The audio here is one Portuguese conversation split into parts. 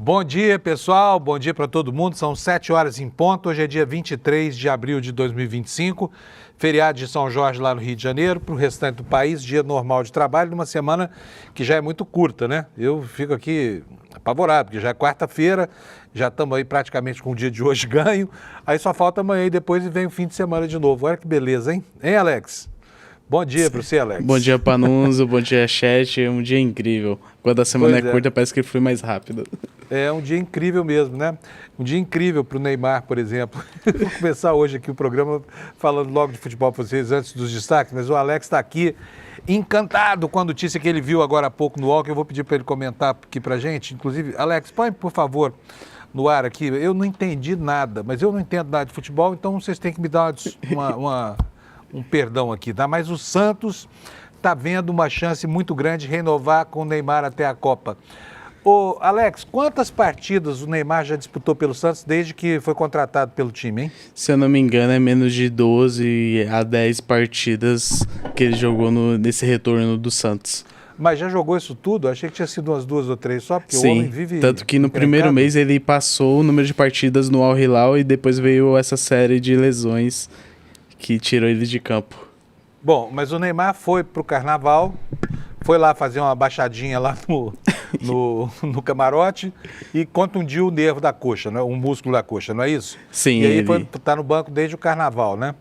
Bom dia, pessoal. Bom dia para todo mundo. São 7 horas em ponto. Hoje é dia 23 de abril de 2025, feriado de São Jorge lá no Rio de Janeiro. Para o restante do país, dia normal de trabalho, numa semana que já é muito curta, né? Eu fico aqui apavorado, porque já é quarta-feira, já estamos aí praticamente com o dia de hoje ganho. Aí só falta amanhã e depois vem o fim de semana de novo. Olha que beleza, hein? Hein, Alex? Bom dia para você, Alex. Bom dia, Panunzo. Bom dia, chat. Um dia incrível. Quando a semana é curta, parece que flui mais rápido. É um dia incrível mesmo, né? Um dia incrível para o Neymar, por exemplo. Vou começar hoje aqui o programa falando logo de futebol para vocês antes dos destaques, mas o Alex está aqui encantado com a notícia que ele viu agora há pouco no UOL, que eu vou pedir para ele comentar aqui para a gente. Inclusive, Alex, põe, por favor, no ar aqui. Eu não entendi nada, mas eu não entendo nada de futebol, então vocês têm que me dar um perdão aqui, tá? Mas o Santos está vendo uma chance muito grande de renovar com o Neymar até a Copa. Ô, Alex, quantas partidas o Neymar já disputou pelo Santos desde que foi contratado pelo time, hein? Se eu não me engano, é menos de 12 a 10 partidas que ele jogou nesse retorno do Santos. Mas já jogou isso tudo? Achei que tinha sido umas 2 ou 3 só, porque Sim, o homem vive... tanto que no primeiro mês ele passou o número de partidas no Al Hilal e depois veio essa série de lesões que tirou ele de campo. Bom, mas o Neymar foi pro Carnaval, foi lá fazer uma baixadinha lá no camarote e contundiu o nervo da coxa, né? Um músculo da coxa, não é isso? Sim. E aí tá no banco desde o Carnaval, né?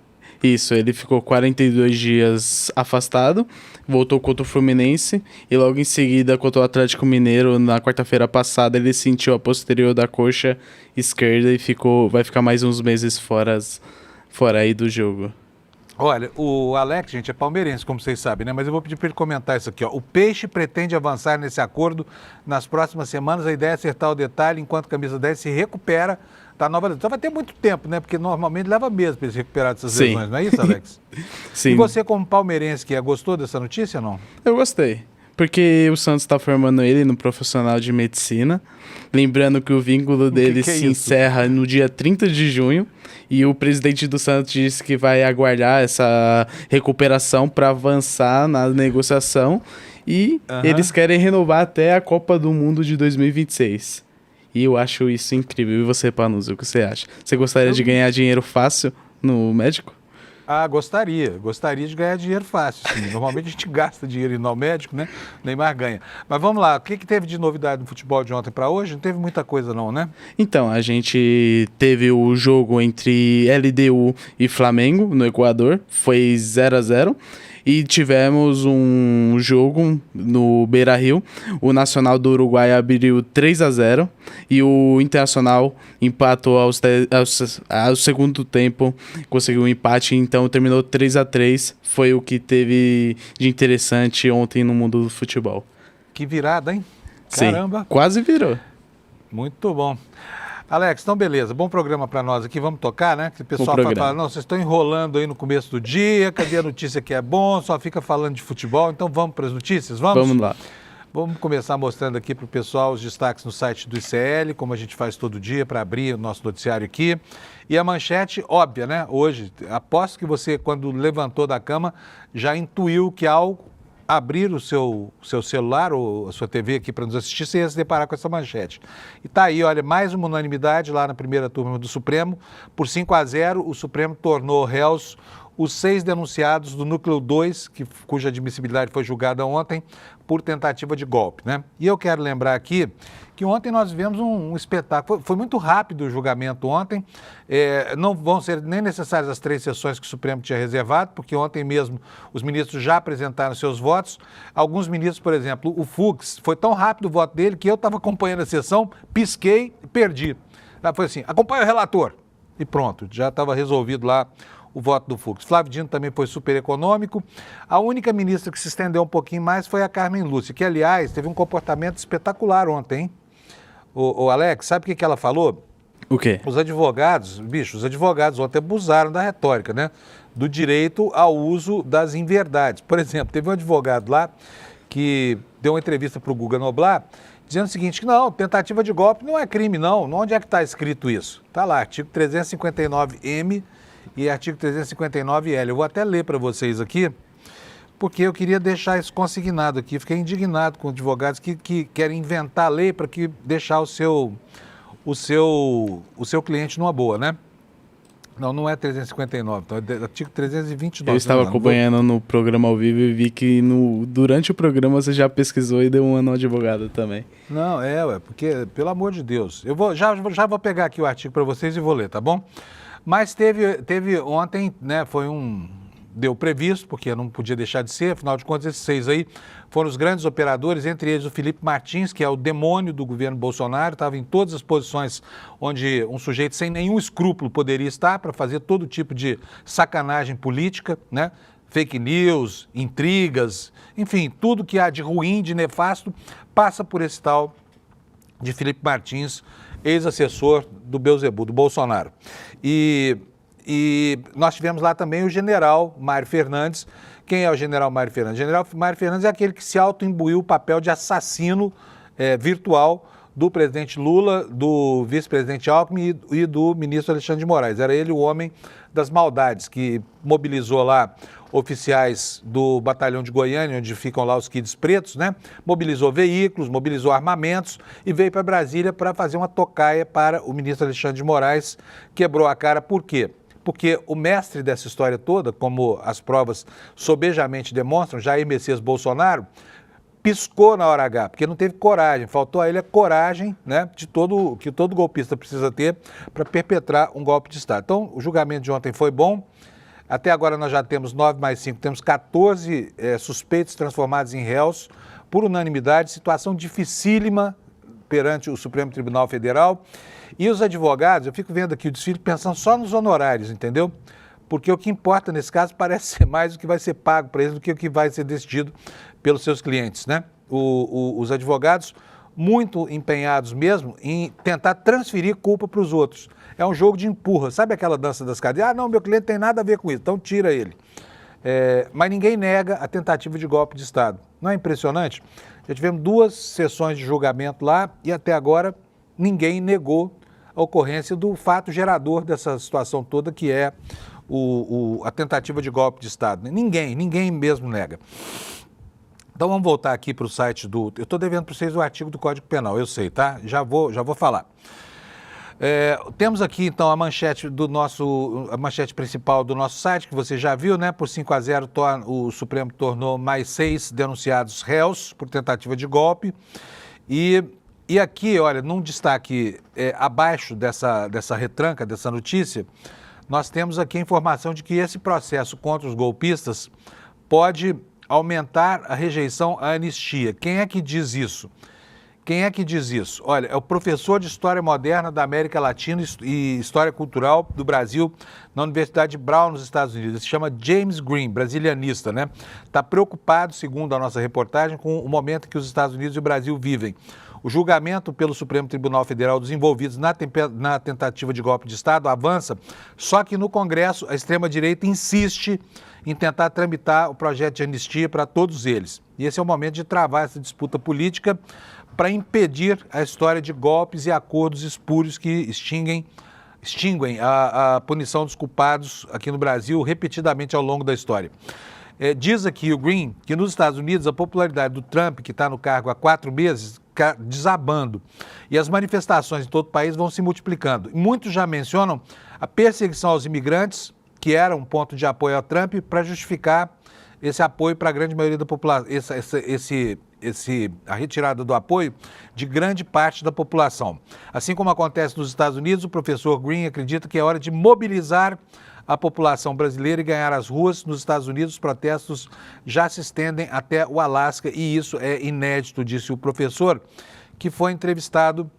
Isso, ele ficou 42 dias afastado, voltou contra o Fluminense e logo em seguida contra o Atlético Mineiro, na quarta-feira passada, ele sentiu a posterior da coxa esquerda e vai ficar mais uns meses fora aí do jogo. Olha, o Alex, gente, é palmeirense, como vocês sabem, né? Mas eu vou pedir para ele comentar isso aqui, ó. O Peixe pretende avançar nesse acordo nas próximas semanas. A ideia é acertar o detalhe enquanto a camisa 10 se recupera da nova lesão. Então vai ter muito tempo, né? Porque normalmente leva meses para ele se recuperar dessas lesões, não é isso, Alex? Sim. E você, como palmeirense, gostou dessa notícia ou não? Eu gostei. Porque o Santos está formando ele no profissional de medicina. Lembrando que o vínculo dele se encerra no dia 30 de junho. E o presidente do Santos disse que vai aguardar essa recuperação para avançar na negociação. E eles querem renovar até a Copa do Mundo de 2026. E eu acho isso incrível. E você, Panunzo, o que você acha? Você gostaria de ganhar dinheiro fácil no médico? Ah, gostaria de ganhar dinheiro fácil, sim. Normalmente a gente gasta dinheiro indo ao médico, né? O Neymar ganha. Mas vamos lá, o que teve de novidade no futebol de ontem para hoje? Não teve muita coisa não, né? Então, a gente teve o jogo entre LDU e Flamengo no Equador, foi 0-0. E tivemos um jogo no Beira-Rio. O Nacional do Uruguai abriu 3-0 e o Internacional empatou ao segundo tempo, conseguiu um empate, então terminou 3-3. Foi o que teve de interessante ontem no mundo do futebol. Que virada, hein? Caramba! Sim, quase virou. Muito bom. Alex, então beleza, bom programa para nós aqui, vamos tocar, né? Que o pessoal fala, não, vocês estão enrolando aí no começo do dia, cadê a notícia que é bom, só fica falando de futebol, então vamos para as notícias, vamos? Vamos lá. Vamos começar mostrando aqui para o pessoal os destaques no site do ICL, como a gente faz todo dia para abrir o nosso noticiário aqui. E a manchete, óbvia, né? Hoje, aposto que você, quando levantou da cama, já intuiu que ao abrir o seu celular ou a sua TV aqui para nos assistir, você ia se deparar com essa manchete. E tá aí, olha, mais uma unanimidade lá na primeira turma do Supremo. Por 5-0, o Supremo tornou réus os 6 denunciados do Núcleo 2, cuja admissibilidade foi julgada ontem, por tentativa de golpe, né? E eu quero lembrar aqui que ontem nós vivemos um espetáculo. Foi muito rápido o julgamento ontem. Não vão ser nem necessárias as 3 sessões que o Supremo tinha reservado, porque ontem mesmo os ministros já apresentaram seus votos. Alguns ministros, por exemplo, o Fux, foi tão rápido o voto dele que eu estava acompanhando a sessão, pisquei e perdi. Foi assim, acompanha o relator. E pronto, já estava resolvido lá o voto do Fux. Flávio Dino também foi super econômico. A única ministra que se estendeu um pouquinho mais foi a Carmen Lúcia, que, aliás, teve um comportamento espetacular ontem, hein? O Alex, sabe o que ela falou? O quê? Os advogados ontem abusaram da retórica, né? Do direito ao uso das inverdades. Por exemplo, teve um advogado lá que deu uma entrevista para o Guga Noblar, dizendo o seguinte, que não, tentativa de golpe não é crime, não. Onde é que está escrito isso? Está lá, artigo 359-M e artigo 359-L. Eu vou até ler para vocês aqui, porque eu queria deixar isso consignado aqui. Fiquei indignado com advogados que querem inventar lei para que deixar o seu cliente numa boa, né? Não é 359, então é artigo 329. Eu estava acompanhando no programa ao vivo e vi que durante o programa você já pesquisou e deu uma no advogado também. Não, porque, pelo amor de Deus, já vou pegar aqui o artigo para vocês e vou ler, tá bom? Mas teve ontem, né, deu previsto, porque não podia deixar de ser, afinal de contas, esses 6 aí foram os grandes operadores, entre eles o Felipe Martins, que é o demônio do governo Bolsonaro, estava em todas as posições onde um sujeito sem nenhum escrúpulo poderia estar para fazer todo tipo de sacanagem política, né? Fake news, intrigas, enfim, tudo que há de ruim, de nefasto, passa por esse tal de Felipe Martins, ex-assessor do Beelzebub, do Bolsonaro. E nós tivemos lá também o general Mário Fernandes. Quem é o general Mário Fernandes? O general Mário Fernandes é aquele que se auto-imbuiu o papel de assassino virtual do presidente Lula, do vice-presidente Alckmin e do ministro Alexandre de Moraes. Era ele o homem das maldades, que mobilizou lá oficiais do batalhão de Goiânia, onde ficam lá os kids pretos, né? Mobilizou veículos, mobilizou armamentos e veio para Brasília para fazer uma tocaia para o ministro Alexandre de Moraes. Quebrou a cara, por quê? Porque o mestre dessa história toda, como as provas sobejamente demonstram, Jair Messias Bolsonaro, piscou na hora H, porque não teve coragem, faltou a ele a coragem, né, que todo golpista precisa ter para perpetrar um golpe de Estado. Então, o julgamento de ontem foi bom. Até agora nós já temos 9 mais 5, temos 14 suspeitos transformados em réus, por unanimidade, situação dificílima perante o Supremo Tribunal Federal. E os advogados, eu fico vendo aqui o desfile pensando só nos honorários, entendeu? Porque o que importa nesse caso parece ser mais o que vai ser pago para eles do que o que vai ser decidido pelos seus clientes, né? Os advogados muito empenhados mesmo em tentar transferir culpa para os outros. É um jogo de empurra. Sabe aquela dança das cadeias? Ah, não, meu cliente tem nada a ver com isso, então tira ele. Mas ninguém nega a tentativa de golpe de Estado. Não é impressionante? Já tivemos 2 sessões de julgamento lá e até agora ninguém negou a ocorrência do fato gerador dessa situação toda, que é a tentativa de golpe de Estado. Ninguém mesmo nega. Então vamos voltar aqui para o site do... Eu estou devendo para vocês o artigo do Código Penal, eu sei, tá? Já vou falar. Temos aqui então a manchete principal do nosso site, que você já viu, né? Por 5-0, o Supremo tornou mais 6 denunciados réus por tentativa de golpe. E aqui, olha, num destaque abaixo dessa retranca, dessa notícia, nós temos aqui a informação de que esse processo contra os golpistas pode aumentar a rejeição à anistia. Quem é que diz isso? Olha, é o professor de História Moderna da América Latina e História Cultural do Brasil na Universidade Brown, nos Estados Unidos. Ele se chama James Green, brasilianista, né? Está preocupado, segundo a nossa reportagem, com o momento que os Estados Unidos e o Brasil vivem. O julgamento pelo Supremo Tribunal Federal dos envolvidos na tentativa de golpe de Estado avança, só que no Congresso a extrema-direita insiste em tentar tramitar o projeto de anistia para todos eles. E esse é o momento de travar essa disputa política para impedir a história de golpes e acordos espúrios que extinguem a punição dos culpados aqui no Brasil repetidamente ao longo da história. Diz aqui o Green que nos Estados Unidos a popularidade do Trump, que está no cargo há 4 meses, está desabando. E as manifestações em todo o país vão se multiplicando. Muitos já mencionam a perseguição aos imigrantes, que era um ponto de apoio ao Trump, para justificar esse apoio para a grande maioria da população, a retirada do apoio de grande parte da população. Assim como acontece nos Estados Unidos, o professor Green acredita que é hora de mobilizar a população brasileira e ganhar as ruas. Nos Estados Unidos, os protestos já se estendem até o Alasca e isso é inédito, disse o professor, que foi entrevistado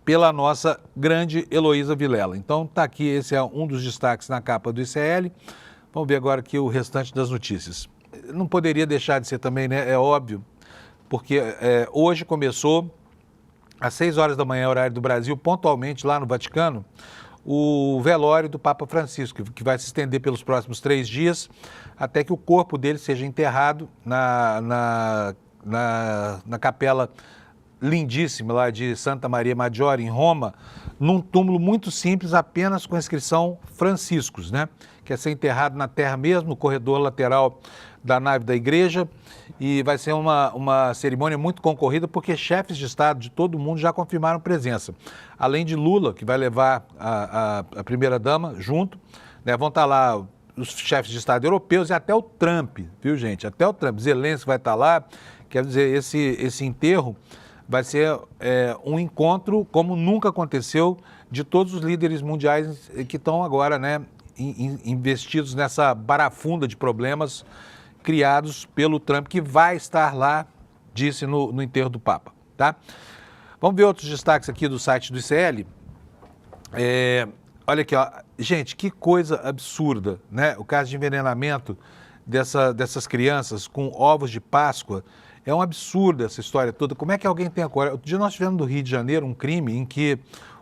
pela nossa grande Heloísa Vilela. Então está aqui, esse é um dos destaques na capa do ICL. Vamos ver agora aqui o restante das notícias. Não poderia deixar de ser também, né? É óbvio, porque hoje começou, às 6 horas da manhã, horário do Brasil, pontualmente lá no Vaticano, o velório do Papa Francisco, que vai se estender pelos próximos 3 dias, até que o corpo dele seja enterrado na capela lindíssima lá de Santa Maria Maggiore, em Roma, num túmulo muito simples, apenas com a inscrição Franciscos, né? Que é ser enterrado na terra mesmo, no corredor lateral da nave da igreja e vai ser uma cerimônia muito concorrida porque chefes de Estado de todo mundo já confirmaram presença. Além de Lula, que vai levar a primeira-dama junto, né, vão estar lá os chefes de Estado europeus e até o Trump, viu, gente? Até o Trump. Zelensky vai estar lá. Quer dizer, esse enterro vai ser um encontro como nunca aconteceu de todos os líderes mundiais que estão agora, né, investidos nessa barafunda de problemas criados pelo Trump, que vai estar lá, disse no enterro do Papa, tá? Vamos ver outros destaques aqui do site do ICL. Olha aqui, ó. Gente, que coisa absurda, né? O caso de envenenamento dessas crianças com ovos de Páscoa. É um absurdo essa história toda. Como é que alguém tem a coragem? Outro dia nós tivemos no Rio de Janeiro um crime em que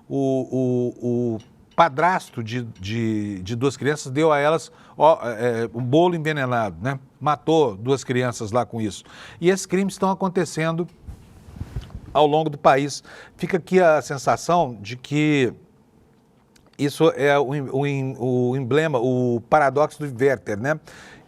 o padrasto de duas crianças deu a elas um bolo envenenado, né? Matou duas crianças lá com isso. E esses crimes estão acontecendo ao longo do país. Fica aqui a sensação de que isso é o emblema, o paradoxo do Werther, né?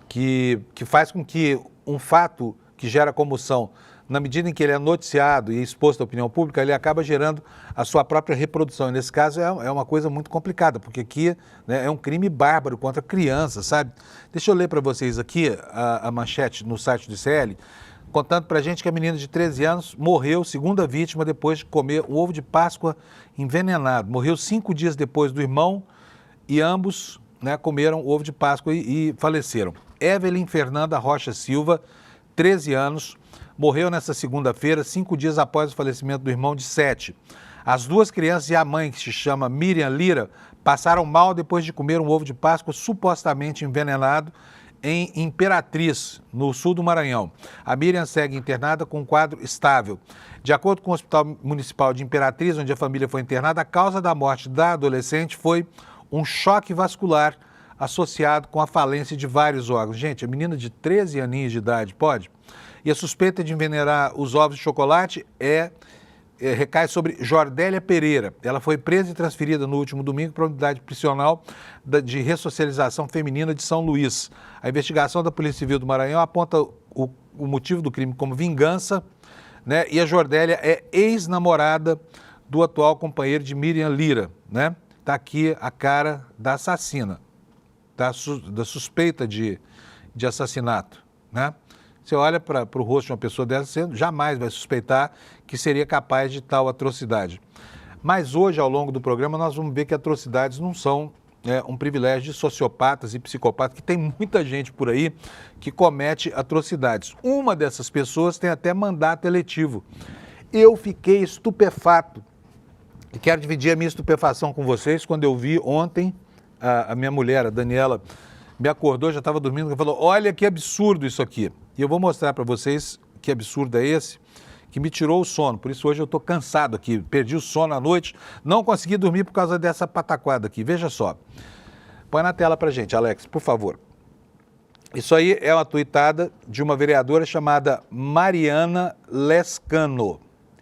Que faz com que um fato que gera comoção, na medida em que ele é noticiado e exposto à opinião pública, ele acaba gerando a sua própria reprodução. E nesse caso é uma coisa muito complicada, porque aqui, né, é um crime bárbaro contra crianças, sabe? Deixa eu ler para vocês aqui a manchete no site do ICL, contando para a gente que a menina de 13 anos morreu, segunda vítima, depois de comer um ovo de Páscoa envenenado. Morreu 5 dias depois do irmão e ambos, né, comeram o ovo de Páscoa e faleceram. Evelyn Fernanda Rocha Silva, 13 anos, morreu nesta segunda-feira, 5 dias após o falecimento do irmão de 7. As duas crianças e a mãe, que se chama Miriam Lira, passaram mal depois de comer um ovo de Páscoa supostamente envenenado em Imperatriz, no sul do Maranhão. A Miriam segue internada com um quadro estável. De acordo com o Hospital Municipal de Imperatriz, onde a família foi internada, a causa da morte da adolescente foi um choque vascular associado com a falência de vários órgãos. Gente, a menina de 13 aninhos de idade, pode? E a suspeita de envenenar os ovos de chocolate recai sobre Jordélia Pereira. Ela foi presa e transferida no último domingo para a unidade prisional de ressocialização feminina de São Luís. A investigação da Polícia Civil do Maranhão aponta o motivo do crime como vingança, né? E a Jordélia é ex-namorada do atual companheiro de Miriam Lira, né? Está aqui a cara da assassina, da suspeita de assassinato, né? Você olha para o rosto de uma pessoa dessa, você jamais vai suspeitar que seria capaz de tal atrocidade. Mas hoje, ao longo do programa, nós vamos ver que atrocidades não são um privilégio de sociopatas e psicopatas, que tem muita gente por aí que comete atrocidades. Uma dessas pessoas tem até mandato eletivo. Eu fiquei estupefato e quero dividir a minha estupefação com vocês quando eu vi ontem a minha mulher, a Daniela, me acordou, já estava dormindo, e falou, olha que absurdo isso aqui. E eu vou mostrar para vocês que absurdo é esse, que me tirou o sono. Por isso hoje eu estou cansado aqui, perdi o sono à noite, não consegui dormir por causa dessa pataquada aqui. Veja só. Põe na tela para gente, Alex, por favor. Isso aí é uma tuitada de uma vereadora chamada Mariana Lescano,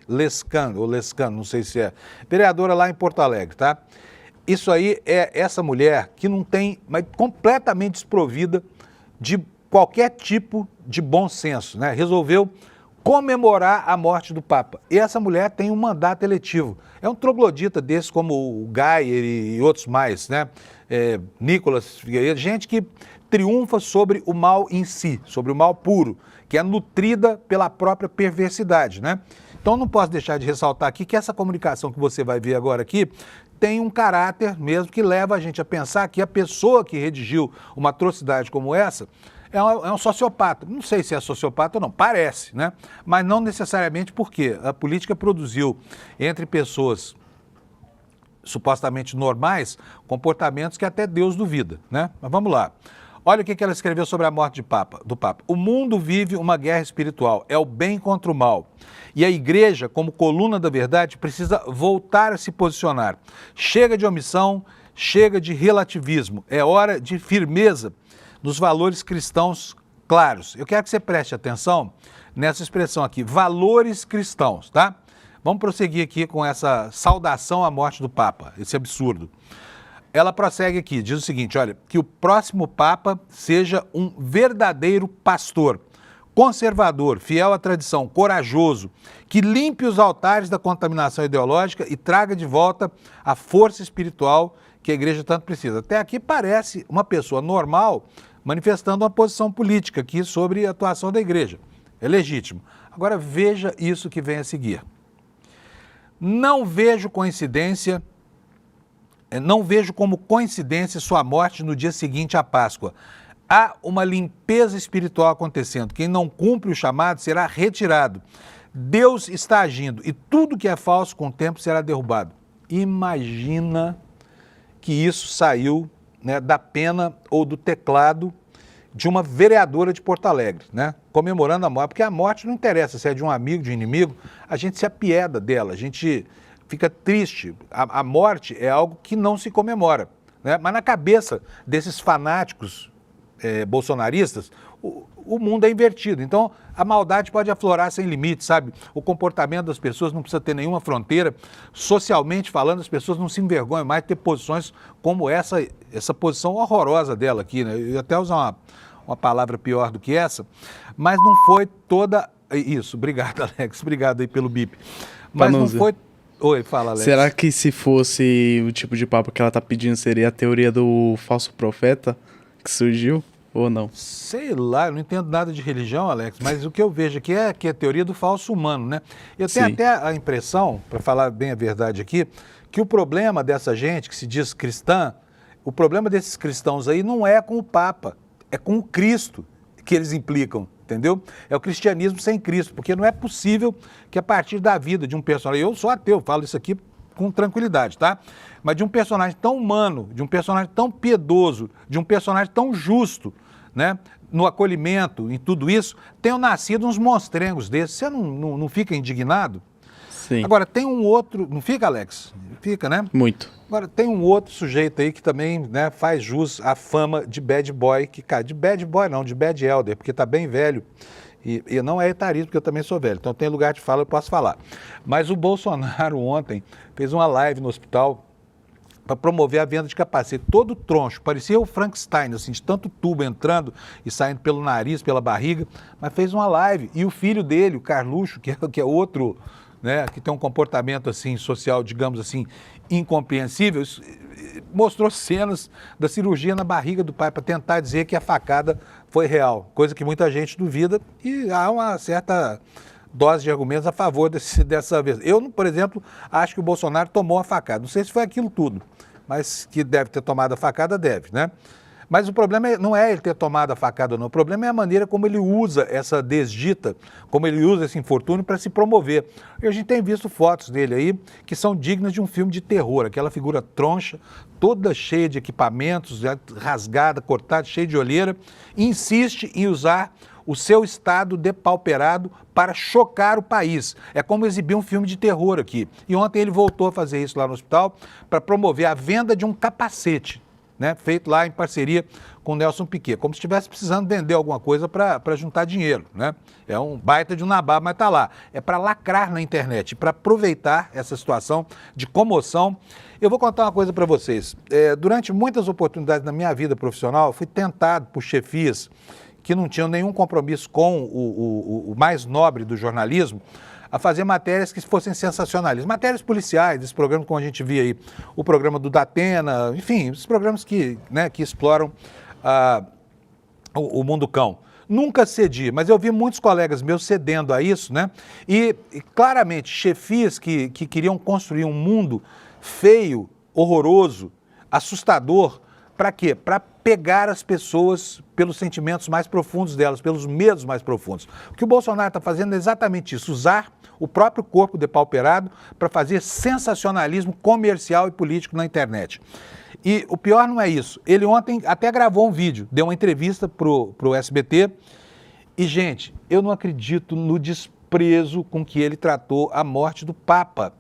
não sei se é. Vereadora lá em Porto Alegre, tá? Isso aí é essa mulher que não tem, mas completamente desprovida de qualquer tipo de bom senso, né? Resolveu comemorar a morte do Papa. E essa mulher tem um mandato eletivo. É um troglodita desse como o Geyer e outros mais, né? Nicolas Figueiredo, gente que triunfa sobre o mal em si, sobre o mal puro, que é nutrida pela própria perversidade, né? Então não posso deixar de ressaltar aqui que essa comunicação que você vai ver agora aqui tem um caráter mesmo que leva a gente a pensar que a pessoa que redigiu uma atrocidade como essa é um sociopata. Não sei se é sociopata ou não, parece, né? Mas não necessariamente porque a política produziu entre pessoas supostamente normais comportamentos que até Deus duvida, né? Mas vamos lá. Olha o que ela escreveu sobre a morte do Papa. O mundo vive uma guerra espiritual, é o bem contra o mal. E a igreja, como coluna da verdade, precisa voltar a se posicionar. Chega de omissão, chega de relativismo. É hora de firmeza nos valores cristãos claros. Eu quero que você preste atenção nessa expressão aqui, valores cristãos, tá? Vamos prosseguir aqui com essa saudação à morte do Papa, esse absurdo. ela prossegue aqui, diz o seguinte, olha, que o próximo Papa seja um verdadeiro pastor, conservador, fiel à tradição, corajoso, que limpe os altares da contaminação ideológica e traga de volta a força espiritual que a igreja tanto precisa. Até aqui parece uma pessoa normal manifestando uma posição política aqui sobre a atuação da igreja. É legítimo. Agora veja isso que vem a seguir. Não vejo como coincidência sua morte no dia seguinte à Páscoa. Há uma limpeza espiritual acontecendo. Quem não cumpre o chamado será retirado. Deus está agindo e tudo que é falso com o tempo será derrubado. Imagina que isso saiu, né, da pena ou do teclado de uma vereadora de Porto Alegre, né, comemorando a morte, porque a morte não interessa se é de um amigo, de um inimigo, a gente se apieda dela, a gente fica triste. A morte é algo que não se comemora, né, mas na cabeça desses fanáticos bolsonaristas, o mundo é invertido. Então, a maldade pode aflorar sem limite, sabe? O comportamento das pessoas não precisa ter nenhuma fronteira. Socialmente falando, as pessoas não se envergonham mais de ter posições como essa posição horrorosa dela aqui, né? Eu ia até usar uma palavra pior do que essa, mas não foi toda... Isso, obrigado, Alex, obrigado aí pelo bip. Mas Panunzio. não foi... Oi, fala, Alex. Será que se fosse o tipo de papo que ela tá pedindo, seria a teoria do falso profeta que surgiu? Ou não? Sei lá, eu não entendo nada de religião, Alex, mas o que eu vejo aqui é que é a teoria do falso humano, né? Eu tenho Sim. até a impressão, para falar bem a verdade aqui, que o problema dessa gente que se diz cristã, o problema desses cristãos aí não é com o Papa, é com o Cristo que eles implicam, entendeu? É o cristianismo sem Cristo, porque não é possível que a partir da vida de um personagem, eu sou ateu, falo isso aqui com tranquilidade, tá? Mas de um personagem tão humano, de um personagem tão piedoso, de um personagem tão justo, né, no acolhimento, em tudo isso, tenham nascido uns monstrengos desses. Você não fica indignado? Sim. Agora, tem um outro... Não fica, Alex? Fica, né? Muito. Agora, tem um outro sujeito aí que também, né, faz jus à fama de bad boy, de bad boy não, de bad elder, porque tá bem velho. E não é etarismo, porque eu também sou velho. Então tem lugar de fala, eu posso falar. Mas o Bolsonaro ontem fez uma live no hospital para promover a venda de capacete. Todo troncho, parecia o Frankenstein, assim, de tanto tubo entrando e saindo pelo nariz, pela barriga, mas fez uma live. E o filho dele, o Carluxo, que é outro, né, que tem um comportamento assim, social, digamos assim, incompreensível, mostrou cenas da cirurgia na barriga do pai para tentar dizer que a facada foi real, coisa que muita gente duvida e há uma certa dose de argumentos a favor dessa vez. Eu, por exemplo, acho que o Bolsonaro tomou a facada. Não sei se foi aquilo tudo, mas que deve ter tomado a facada, deve, né? Mas o problema não é ele ter tomado a facada ou não, o problema é a maneira como ele usa essa desdita, como ele usa esse infortúnio para se promover. E a gente tem visto fotos dele aí que são dignas de um filme de terror, aquela figura troncha, toda cheia de equipamentos, rasgada, cortada, cheia de olheira, insiste em usar o seu estado depauperado para chocar o país. É como exibir um filme de terror aqui. E ontem ele voltou a fazer isso lá no hospital para promover a venda de um capacete, né, feito lá em parceria com o Nelson Piquet, como se estivesse precisando vender alguma coisa para juntar dinheiro, né? É um baita de um nababa, mas está lá. É para lacrar na internet, para aproveitar essa situação de comoção. Eu vou contar uma coisa para vocês. Durante muitas oportunidades na minha vida profissional, eu fui tentado por chefias que não tinham nenhum compromisso com o mais nobre do jornalismo, a fazer matérias que fossem sensacionalistas. Matérias policiais, esse programa como a gente via aí, o programa do Datena, enfim, esses programas que exploram o mundo cão. Nunca cedi, mas eu vi muitos colegas meus cedendo a isso, né? E claramente, chefias que queriam construir um mundo feio, horroroso, assustador. Para quê? Para pegar as pessoas pelos sentimentos mais profundos delas, pelos medos mais profundos. O que o Bolsonaro está fazendo é exatamente isso, usar o próprio corpo depauperado para fazer sensacionalismo comercial e político na internet. E o pior não é isso. Ele ontem até gravou um vídeo, deu uma entrevista para o SBT. E, gente, eu não acredito no desprezo com que ele tratou a morte do Papa.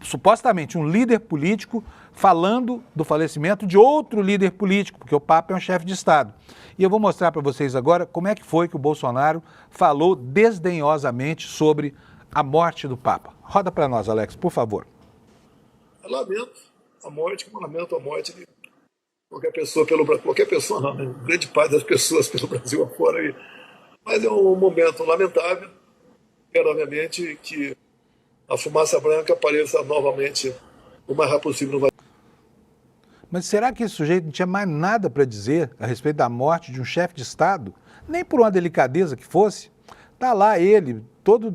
Supostamente um líder político falando do falecimento de outro líder político, porque o Papa é um chefe de Estado. E eu vou mostrar para vocês agora como é que foi que o Bolsonaro falou desdenhosamente sobre a morte do Papa. Roda para nós, Alex, por favor. Lamento a morte, como lamento a morte de qualquer pessoa qualquer pessoa não, né? Grande parte das pessoas pelo Brasil afora aí. Mas é um momento lamentável. Quero, obviamente, que a fumaça branca apareça novamente o mais rápido possível no. Mas será que esse sujeito não tinha mais nada para dizer a respeito da morte de um chefe de Estado? Nem por uma delicadeza que fosse. Tá lá ele, todo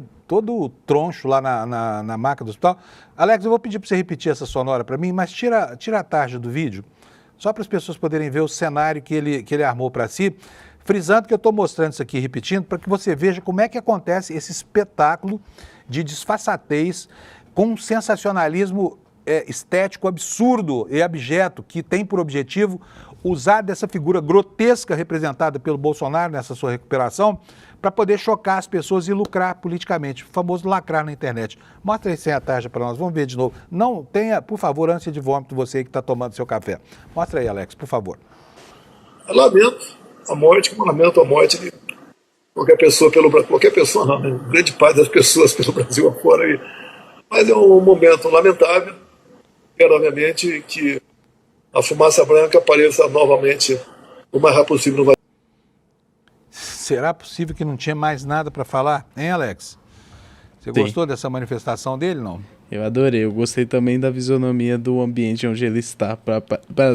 troncho lá na maca do hospital. Alex, eu vou pedir para você repetir essa sonora para mim, mas tira a tarja do vídeo, só para as pessoas poderem ver o cenário que ele armou para si, frisando que eu estou mostrando isso aqui, repetindo, para que você veja como é que acontece esse espetáculo de disfarçatez com um sensacionalismo estético absurdo e abjeto que tem por objetivo usar dessa figura grotesca representada pelo Bolsonaro nessa sua recuperação para poder chocar as pessoas e lucrar politicamente, o famoso lacrar na internet. Mostra aí sem a tarja para nós, vamos ver de novo. Não tenha, por favor, ânsia de vômito, você aí que está tomando seu café. Mostra aí, Alex, por favor. Eu lamento a morte, como lamento a morte de qualquer pessoa qualquer pessoa não, né? Grande parte das pessoas pelo Brasil afora aí. Mas é um momento lamentável. Quero, obviamente, que a fumaça branca apareça novamente o mais rápido possível no. Será possível que não tinha mais nada para falar, hein, Alex? Você Sim. gostou dessa manifestação dele, não? Eu adorei. Eu gostei também da fisionomia do ambiente onde ele está para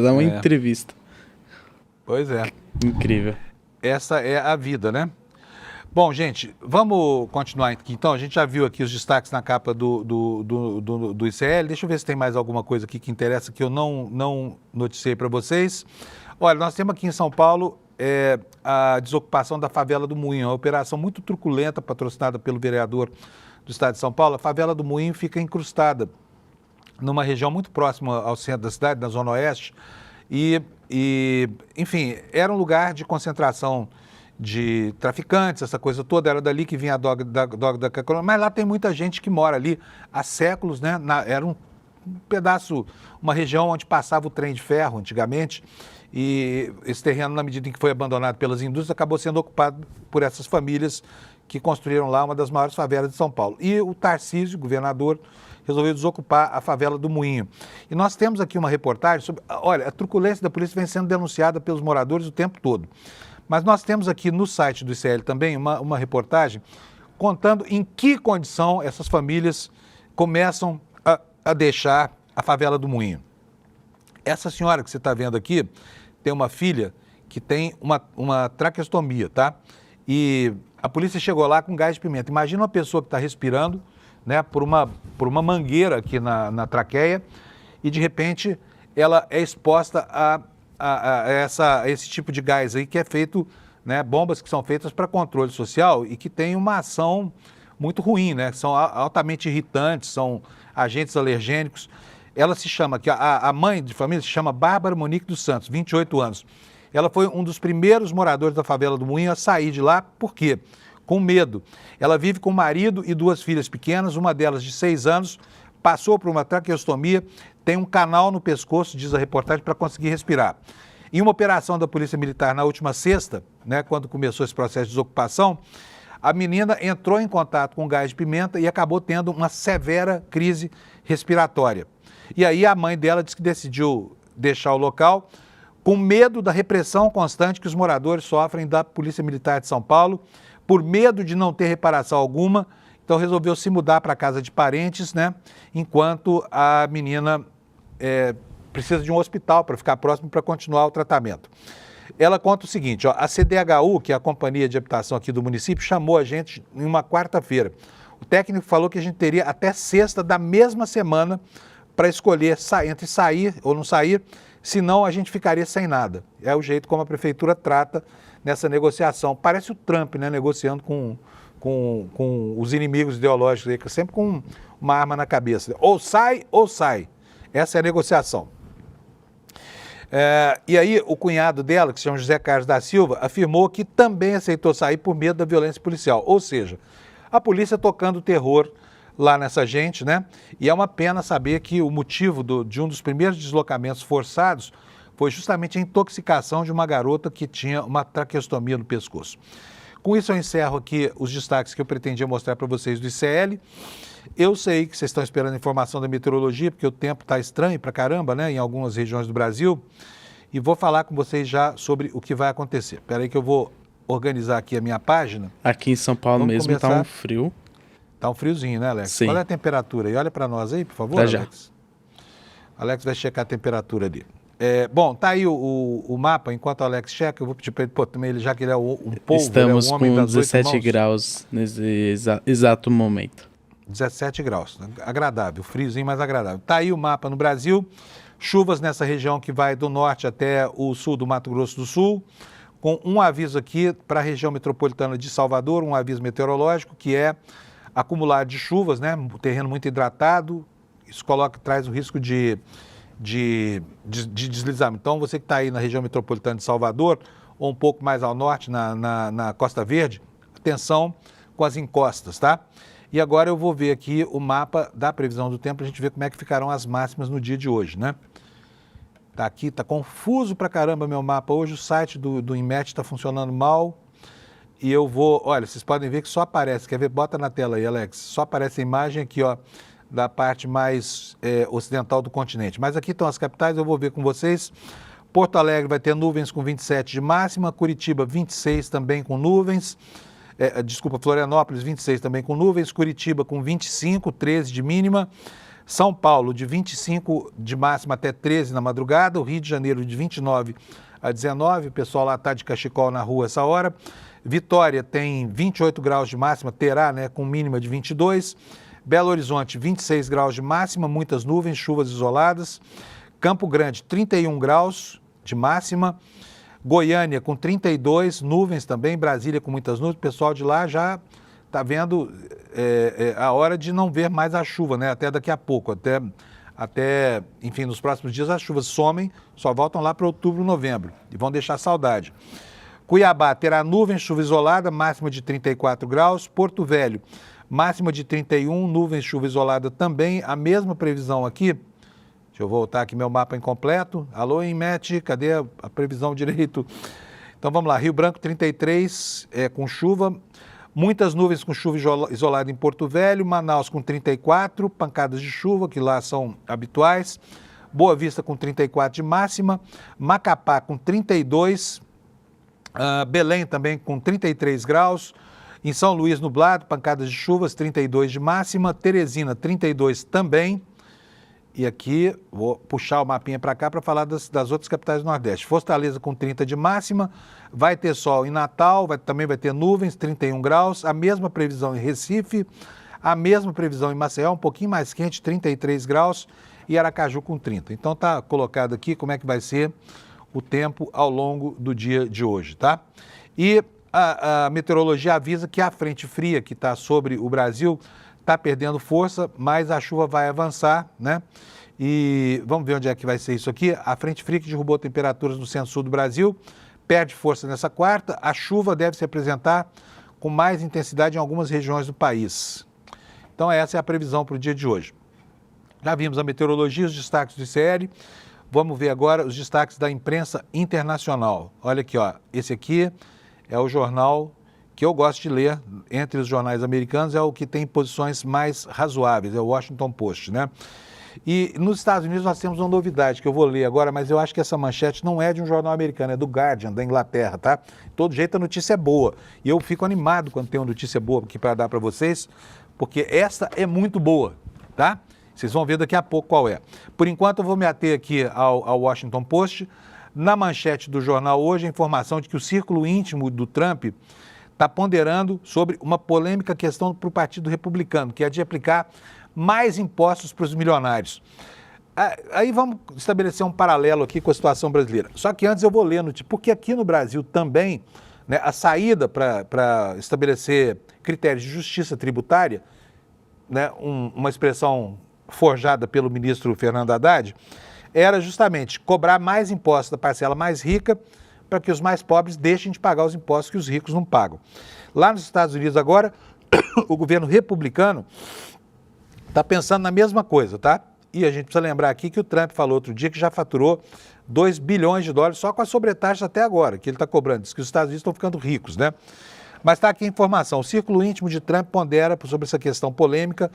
dar uma entrevista. Pois é. Incrível. Essa é a vida, né? Bom, gente, vamos continuar aqui. Então, a gente já viu aqui os destaques na capa do ICL. Deixa eu ver se tem mais alguma coisa aqui que interessa que eu não noticiei para vocês. Olha, nós temos aqui em São Paulo a desocupação da favela do Moinho, uma operação muito truculenta, patrocinada pelo vereador do estado de São Paulo. A favela do Moinho fica incrustada numa região muito próxima ao centro da cidade, na Zona Oeste, enfim, era um lugar de concentração de traficantes, essa coisa toda, era dali que vinha a droga da cocaína, mas lá tem muita gente que mora ali há séculos, né? Era um pedaço, uma região onde passava o trem de ferro antigamente, e esse terreno, na medida em que foi abandonado pelas indústrias, acabou sendo ocupado por essas famílias que construíram lá uma das maiores favelas de São Paulo. E o Tarcísio, governador, resolveu desocupar a favela do Moinho. E nós temos aqui uma reportagem sobre... Olha, a truculência da polícia vem sendo denunciada pelos moradores o tempo todo. Mas nós temos aqui no site do ICL também uma reportagem contando em que condição essas famílias começam a deixar a favela do Moinho. Essa senhora que você está vendo aqui tem uma filha que tem uma traqueostomia, tá? E a polícia chegou lá com gás de pimenta. Imagina uma pessoa que está respirando, né, por uma mangueira aqui na traqueia e, de repente, ela é exposta a esse tipo de gás aí que é feito, né, bombas que são feitas para controle social e que tem uma ação muito ruim, né? São altamente irritantes, são agentes alergênicos. Ela se chama, a mãe de família se chama Bárbara Monique dos Santos, 28 anos. Ela foi um dos primeiros moradores da favela do Moinho a sair de lá, por quê? Com medo. Ela vive com o marido e duas filhas pequenas, uma delas de 6 anos, passou por uma traqueostomia, tem um canal no pescoço, diz a reportagem, para conseguir respirar. Em uma operação da Polícia Militar na última sexta, né, quando começou esse processo de desocupação, a menina entrou em contato com gás de pimenta e acabou tendo uma severa crise respiratória. E aí a mãe dela disse que decidiu deixar o local com medo da repressão constante que os moradores sofrem da Polícia Militar de São Paulo, por medo de não ter reparação alguma, então resolveu se mudar para a casa de parentes, né? Enquanto a menina precisa de um hospital para ficar próximo para continuar o tratamento. Ela conta o seguinte, ó, a CDHU, que é a companhia de habitação aqui do município, chamou a gente em uma quarta-feira. O técnico falou que a gente teria até sexta da mesma semana para escolher entre sair ou não sair, senão a gente ficaria sem nada. É o jeito como a prefeitura trata nessa negociação. Parece o Trump, né, negociando com os inimigos ideológicos, aí, sempre com uma arma na cabeça. Ou sai, ou sai. Essa é a negociação. E aí o cunhado dela, que se chama José Carlos da Silva, afirmou que também aceitou sair por medo da violência policial. Ou seja, a polícia tocando terror lá nessa gente, né? E é uma pena saber que o motivo de um dos primeiros deslocamentos forçados foi justamente a intoxicação de uma garota que tinha uma traqueostomia no pescoço. Com isso eu encerro aqui os destaques que eu pretendia mostrar para vocês do ICL. Eu sei que vocês estão esperando informação da meteorologia, porque o tempo está estranho pra caramba, né, em algumas regiões do Brasil, e vou falar com vocês já sobre o que vai acontecer. Espera aí que eu vou organizar aqui a minha página. Aqui em São Paulo Vamos mesmo começar. tá um frio. Tá um friozinho, né, Alex? Sim. Qual é a temperatura aí? Olha para nós aí, por favor, Tá Alex. Alex vai checar a temperatura ali. Bom, tá aí o mapa. Enquanto o Alex checa, eu vou pedir para ele, também, já que ele é um polvo, Estamos ele é um homem com das 8 17 mãos. graus nesse exato momento. 17 graus, agradável, friozinho, mas agradável. Tá aí o mapa no Brasil, chuvas nessa região que vai do norte até o sul do Mato Grosso do Sul, com um aviso aqui para a região metropolitana de Salvador, um aviso meteorológico, que é acumulado de chuvas, né? O terreno muito hidratado, isso traz o risco de deslizamento. Então, você que está aí na região metropolitana de Salvador, ou um pouco mais ao norte, na Costa Verde, atenção com as encostas, tá? E agora eu vou ver aqui o mapa da previsão do tempo para a gente ver como é que ficarão as máximas no dia de hoje, né? Tá aqui, tá confuso pra caramba meu mapa hoje, o site do INMET está funcionando mal e eu vou, olha, vocês podem ver que só aparece, quer ver? Bota na tela aí, Alex, só aparece a imagem aqui, ó, da parte mais ocidental do continente. Mas aqui estão as capitais, eu vou ver com vocês. Porto Alegre vai ter nuvens com 27 de máxima, Curitiba 26 também com nuvens, Florianópolis 26 também com nuvens, Curitiba com 25, 13 de mínima, São Paulo de 25 de máxima até 13 na madrugada, o Rio de Janeiro de 29 a 19, o pessoal lá está de cachecol na rua essa hora, Vitória tem 28 graus de máxima, terá, né, com mínima de 22, Belo Horizonte 26 graus de máxima, muitas nuvens, chuvas isoladas, Campo Grande 31 graus de máxima, Goiânia com 32, nuvens também, Brasília com muitas nuvens, o pessoal de lá já está vendo a hora de não ver mais a chuva, né? Até daqui a pouco, até, enfim, nos próximos dias as chuvas somem, só voltam lá para outubro, novembro, e vão deixar saudade. Cuiabá terá nuvens, chuva isolada, máxima de 34 graus, Porto Velho, máxima de 31, nuvens, chuva isolada também, a mesma previsão aqui. Deixa eu voltar aqui meu mapa incompleto. Alô, INMET, cadê a previsão direito? Então vamos lá, Rio Branco 33, com chuva, muitas nuvens com chuva isolada em Porto Velho, Manaus com 34, pancadas de chuva, que lá são habituais, Boa Vista com 34 de máxima, Macapá com 32, Belém também com 33 graus, em São Luís nublado, pancadas de chuvas, 32 de máxima, Teresina 32 também. E aqui, vou puxar o mapinha para cá para falar das outras capitais do Nordeste. Fortaleza com 30 de máxima, vai ter sol em Natal, também vai ter nuvens, 31 graus, a mesma previsão em Recife, a mesma previsão em Maceió, um pouquinho mais quente, 33 graus, e Aracaju com 30. Então tá colocado aqui como é que vai ser o tempo ao longo do dia de hoje, tá? E a meteorologia avisa que a frente fria que está sobre o Brasil está perdendo força, mas a chuva vai avançar, né? E vamos ver onde é que vai ser isso aqui. A frente fria que derrubou temperaturas no centro-sul do Brasil perde força nessa quarta. A chuva deve se apresentar com mais intensidade em algumas regiões do país. Então essa é a previsão para o dia de hoje. Já vimos a meteorologia, os destaques do ICL. Vamos ver agora os destaques da imprensa internacional. Olha aqui, ó. Esse aqui é o jornal que eu gosto de ler, entre os jornais americanos, é o que tem posições mais razoáveis, é o Washington Post, né? E nos Estados Unidos nós temos uma novidade que eu vou ler agora, mas eu acho que essa manchete não é de um jornal americano, é do Guardian, da Inglaterra, tá? De todo jeito a notícia é boa, e eu fico animado quando tem uma notícia boa aqui para dar para vocês, porque essa é muito boa, tá? Vocês vão ver daqui a pouco qual é. Por enquanto eu vou me ater aqui ao Washington Post. Na manchete do jornal hoje, a informação de que o círculo íntimo do Trump está ponderando sobre uma polêmica questão para o Partido Republicano, que é de aplicar mais impostos para os milionários. Aí vamos estabelecer um paralelo aqui com a situação brasileira. Só que antes eu vou ler, porque aqui no Brasil também, né, a saída para estabelecer critérios de justiça tributária, né, uma expressão forjada pelo ministro Fernando Haddad, era justamente cobrar mais impostos da parcela mais rica para que os mais pobres deixem de pagar os impostos que os ricos não pagam. Lá nos Estados Unidos agora, o governo republicano está pensando na mesma coisa, tá? E a gente precisa lembrar aqui que o Trump falou outro dia que já faturou 2 bilhões de dólares só com as sobretaxas até agora, que ele está cobrando. Diz que os Estados Unidos estão ficando ricos, né? Mas está aqui a informação. O círculo íntimo de Trump pondera sobre essa questão polêmica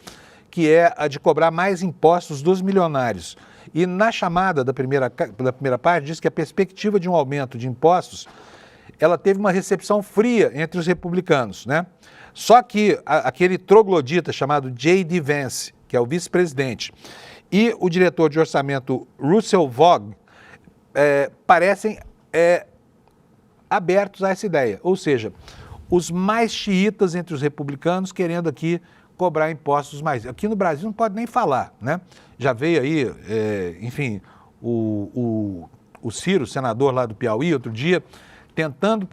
que é a de cobrar mais impostos dos milionários. E na chamada da primeira parte diz que a perspectiva de um aumento de impostos, ela teve uma recepção fria entre os republicanos, né? Só que aquele troglodita chamado J.D. Vance, que é o vice-presidente, e o diretor de orçamento Russell Vought parecem abertos a essa ideia. Ou seja, os mais xiitas entre os republicanos querendo aqui cobrar impostos mais. Aqui no Brasil não pode nem falar, né? Já veio aí, enfim, o Ciro, senador lá do Piauí, outro dia, tentando,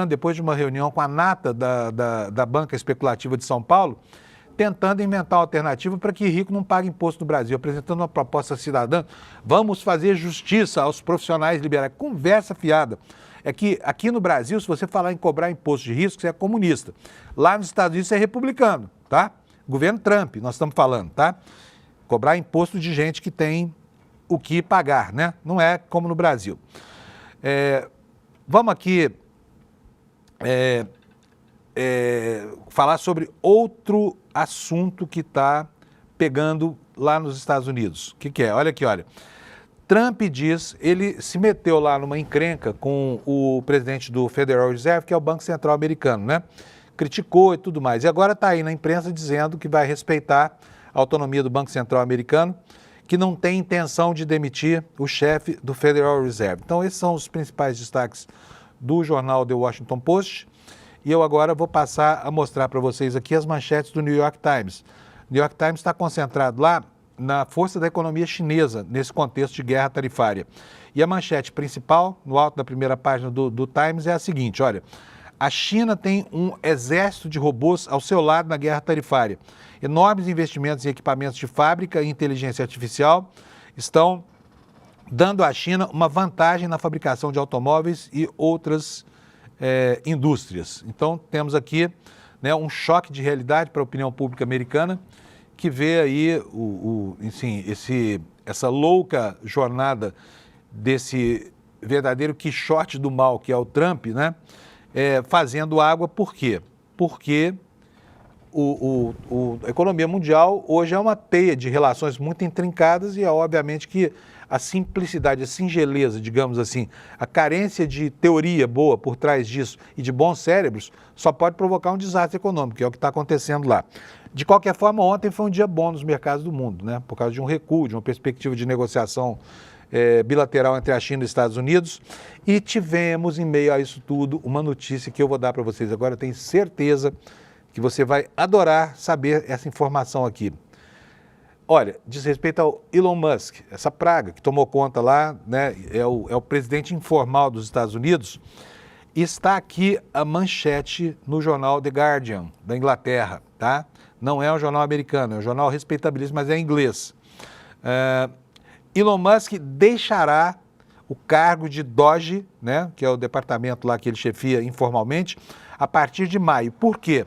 depois de uma reunião com a nata da banca especulativa de São Paulo, tentando inventar uma alternativa para que rico não pague imposto no Brasil, apresentando uma proposta cidadã. Vamos fazer justiça aos profissionais liberais. Conversa fiada. É que aqui no Brasil, se você falar em cobrar imposto de risco, você é comunista. Lá nos Estados Unidos, você é republicano, tá? Governo Trump, nós estamos falando, tá? Cobrar imposto de gente que tem o que pagar, né? Não é como no Brasil. Vamos aqui falar sobre outro assunto que está pegando lá nos Estados Unidos. O que é? Olha aqui, olha. Trump diz, ele se meteu lá numa encrenca com o presidente do Federal Reserve, que é o Banco Central americano, né? Criticou e tudo mais. E agora está aí na imprensa dizendo que vai respeitar a autonomia do Banco Central americano, que não tem intenção de demitir o chefe do Federal Reserve. Então, esses são os principais destaques do jornal The Washington Post. E eu agora vou passar a mostrar para vocês aqui as manchetes do New York Times. O New York Times está concentrado lá na força da economia chinesa, nesse contexto de guerra tarifária. E a manchete principal, no alto da primeira página do Times, é a seguinte, olha, a China tem um exército de robôs ao seu lado na guerra tarifária. Enormes investimentos em equipamentos de fábrica e inteligência artificial estão dando à China uma vantagem na fabricação de automóveis e outras indústrias. Então, temos aqui, né, um choque de realidade para a opinião pública americana, que vê aí enfim, essa louca jornada desse verdadeiro quixote do mal, que é o Trump, né, fazendo água. Por quê? Porque a economia mundial hoje é uma teia de relações muito intrincadas e é obviamente que a simplicidade, a singeleza, digamos assim, a carência de teoria boa por trás disso e de bons cérebros só pode provocar um desastre econômico, que é o que está acontecendo lá. De qualquer forma, ontem foi um dia bom nos mercados do mundo, né? Por causa de um recuo, de uma perspectiva de negociação bilateral entre a China e os Estados Unidos. E tivemos, em meio a isso tudo, uma notícia que eu vou dar para vocês agora. Eu tenho certeza que você vai adorar saber essa informação aqui. Olha, diz respeito ao Elon Musk, essa praga que tomou conta lá, né? É o presidente informal dos Estados Unidos. Está aqui a manchete no jornal The Guardian, da Inglaterra, tá? Não é um jornal americano, é um jornal respeitabilíssimo, mas é em inglês. Elon Musk deixará o cargo de Doge, né, que é o departamento lá que ele chefia informalmente, a partir de maio. Por quê?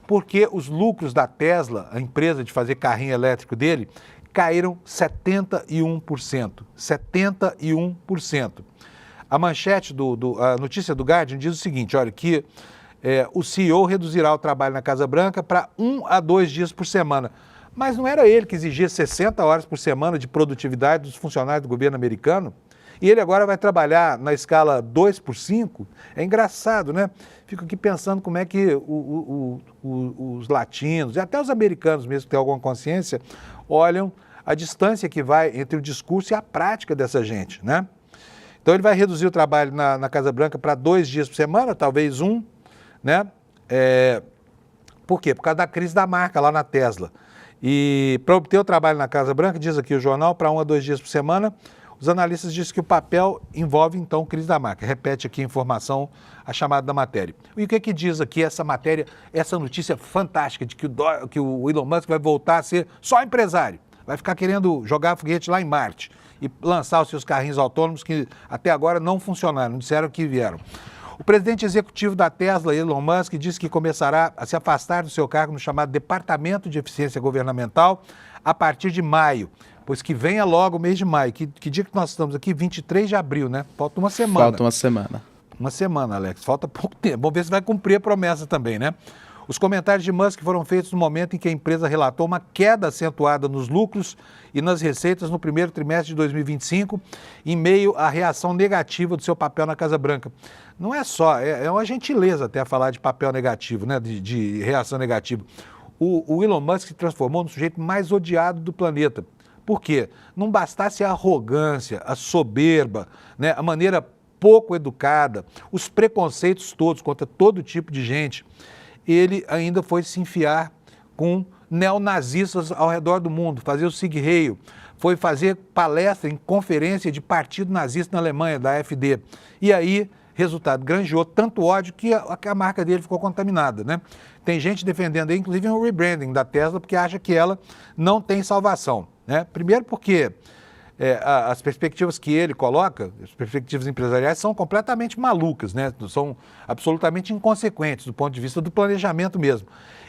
Porque os lucros da Tesla, a empresa de fazer carrinho elétrico dele, caíram 71%. 71%. A manchete, a notícia do Guardian diz o seguinte, olha, que o CEO reduzirá o trabalho na Casa Branca para 1 a 2 dias por semana. Mas não era ele que exigia 60 horas por semana de produtividade dos funcionários do governo americano? E ele agora vai trabalhar na escala 2 por 5? É engraçado, né? Fico aqui pensando como é que os latinos, e até os americanos mesmo que têm alguma consciência, olham a distância que vai entre o discurso e a prática dessa gente, né? Então ele vai reduzir o trabalho na Casa Branca para 2 dias por semana, talvez 1, né? Por quê? Por causa da crise da marca lá na Tesla. E para obter o trabalho na Casa Branca, diz aqui o jornal, para 1 a 2 dias por semana, os analistas dizem que o papel envolve, então, crise da marca. Repete aqui a informação, a chamada da matéria. E o que diz aqui essa matéria, essa notícia fantástica de que o Elon Musk vai voltar a ser só empresário, vai ficar querendo jogar foguete lá em Marte e lançar os seus carrinhos autônomos que até agora não funcionaram, não disseram que vieram. O presidente executivo da Tesla, Elon Musk, disse que começará a se afastar do seu cargo no chamado Departamento de Eficiência Governamental a partir de maio, pois que venha logo o mês de maio. Que dia que nós estamos aqui? 23 de abril, né? Falta uma semana. Falta uma semana. Uma semana, Alex. Falta pouco tempo. Vamos ver se vai cumprir a promessa também, né? Os comentários de Musk foram feitos no momento em que a empresa relatou uma queda acentuada nos lucros e nas receitas no primeiro trimestre de 2025, em meio à reação negativa do seu papel na Casa Branca. Não é só, é uma gentileza até falar de papel negativo, né, de reação negativa. O Elon Musk se transformou no sujeito mais odiado do planeta. Por quê? Não bastasse a arrogância, a soberba, né, a maneira pouco educada, os preconceitos todos contra todo tipo de gente, ele ainda foi se enfiar com neonazistas ao redor do mundo, fazer o Sieg Heil, foi fazer palestra em conferência de partido nazista na Alemanha, da AfD. E aí, resultado, granjeou tanto ódio que a marca dele ficou contaminada, né? Tem gente defendendo aí, inclusive, um rebranding da Tesla, porque acha que ela não tem salvação, né? Primeiro porque as perspectivas que ele coloca, as perspectivas empresariais, são completamente malucas, né? São absolutamente inconsequentes do ponto de vista do planejamento mesmo.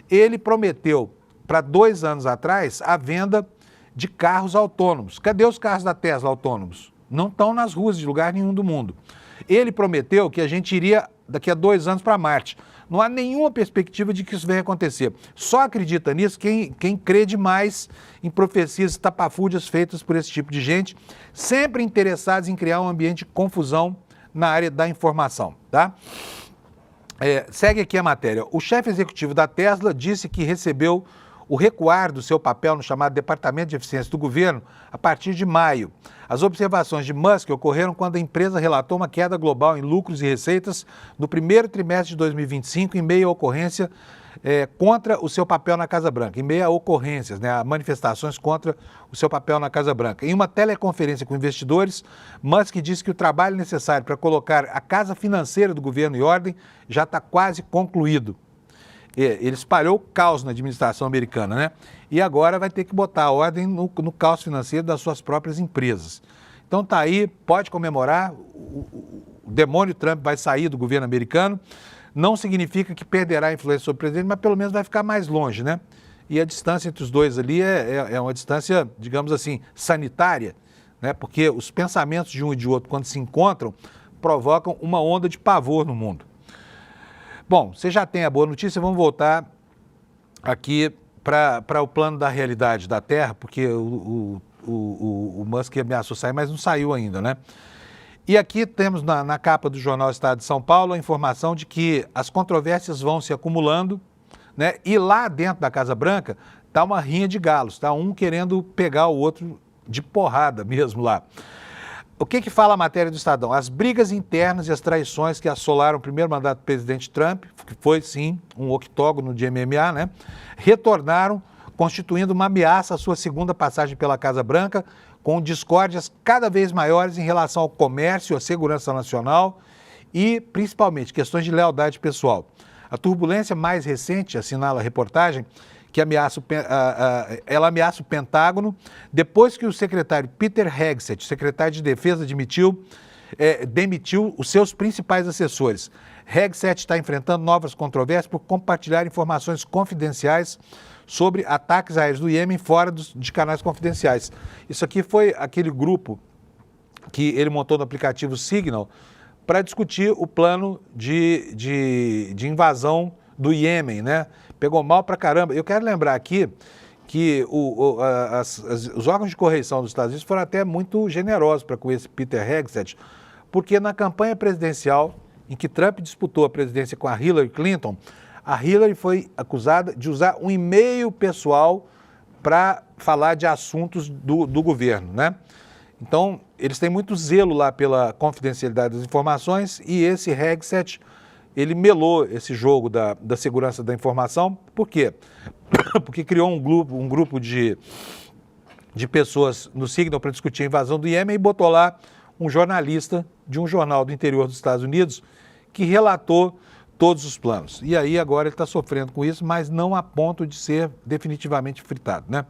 Ele prometeu, para 2 anos atrás, a venda de carros autônomos. Cadê os carros da Tesla autônomos? Não estão nas ruas de lugar nenhum do mundo. Ele prometeu que a gente iria, daqui a 2 anos, para Marte. Não há nenhuma perspectiva de que isso venha acontecer. Só acredita nisso quem crê demais em profecias estapafúrdias feitas por esse tipo de gente, sempre interessados em criar um ambiente de confusão na área da informação, tá? Segue aqui a matéria. O chefe executivo da Tesla disse que recebeu o recuar do seu papel no chamado Departamento de Eficiência do Governo a partir de maio. As observações de Musk ocorreram quando a empresa relatou uma queda global em lucros e receitas no primeiro trimestre de 2025, em meio à ocorrência contra o seu papel na Casa Branca, em meio a ocorrências, né, a manifestações contra o seu papel na Casa Branca. Em uma teleconferência com investidores, Musk disse que o trabalho necessário para colocar a casa financeira do governo em ordem já está quase concluído. Ele espalhou o caos na administração americana, né? E agora vai ter que botar a ordem no caos financeiro das suas próprias empresas. Então tá aí, pode comemorar, o demônio Trump vai sair do governo americano, não significa que perderá a influência sobre o presidente, mas pelo menos vai ficar mais longe, né? E a distância entre os dois ali é uma distância, digamos assim, sanitária, né? Porque os pensamentos de um e de outro, quando se encontram, provocam uma onda de pavor no mundo. Bom, você já tem a boa notícia, vamos voltar aqui para o plano da realidade da Terra, porque o Musk ameaçou sair, mas não saiu ainda, né? E aqui temos na capa do jornal Estado de São Paulo a informação de que as controvérsias vão se acumulando, né? E lá dentro da Casa Branca está uma rinha de galos, está um querendo pegar o outro de porrada mesmo lá. O que fala a matéria do Estadão? As brigas internas e as traições que assolaram o primeiro mandato do presidente Trump, que foi sim um octógono de MMA, né? Retornaram, constituindo uma ameaça à sua segunda passagem pela Casa Branca, com discórdias cada vez maiores em relação ao comércio, à segurança nacional e, principalmente, questões de lealdade pessoal. A turbulência mais recente, assinala a reportagem, que ela ameaça o Pentágono depois que o secretário Peter Hegseth, secretário de Defesa, demitiu os seus principais assessores. Hegseth está enfrentando novas controvérsias por compartilhar informações confidenciais sobre ataques aéreos do Iêmen fora de canais confidenciais. Isso aqui foi aquele grupo que ele montou no aplicativo Signal para discutir o plano de invasão do Iêmen, né? Pegou mal pra caramba. Eu quero lembrar aqui que os órgãos de correição dos Estados Unidos foram até muito generosos para com esse Peter Hegseth, porque na campanha presidencial em que Trump disputou a presidência com a Hillary Clinton, a Hillary foi acusada de usar um e-mail pessoal para falar de assuntos do governo, né? Então, eles têm muito zelo lá pela confidencialidade das informações e esse Hegseth, ele melou esse jogo da segurança da informação. Por quê? Porque criou um grupo de pessoas no Signal para discutir a invasão do Iêmen e botou lá um jornalista de um jornal do interior dos Estados Unidos que relatou todos os planos. E aí agora ele está sofrendo com isso, mas não a ponto de ser definitivamente fritado, né?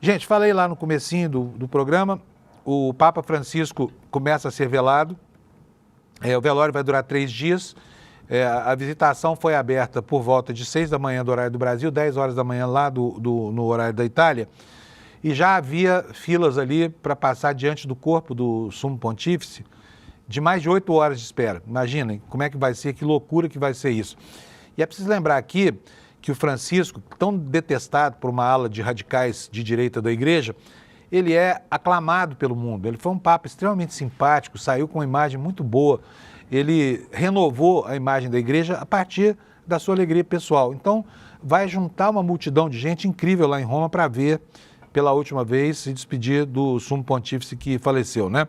Gente, falei lá no comecinho do programa, o Papa Francisco começa a ser velado. O velório vai durar 3 dias. A visitação foi aberta por volta de 6 da manhã do horário do Brasil, 10 horas da manhã lá no horário da Itália. E já havia filas ali para passar diante do corpo do Sumo Pontífice de mais de 8 horas de espera. Imaginem como é que vai ser, que loucura que vai ser isso. E é preciso lembrar aqui que o Francisco, tão detestado por uma ala de radicais de direita da igreja, ele é aclamado pelo mundo. Ele foi um papa extremamente simpático, saiu com uma imagem muito boa. Ele renovou a imagem da igreja a partir da sua alegria pessoal. Então, vai juntar uma multidão de gente incrível lá em Roma para ver, pela última vez, se despedir do sumo pontífice que faleceu, né?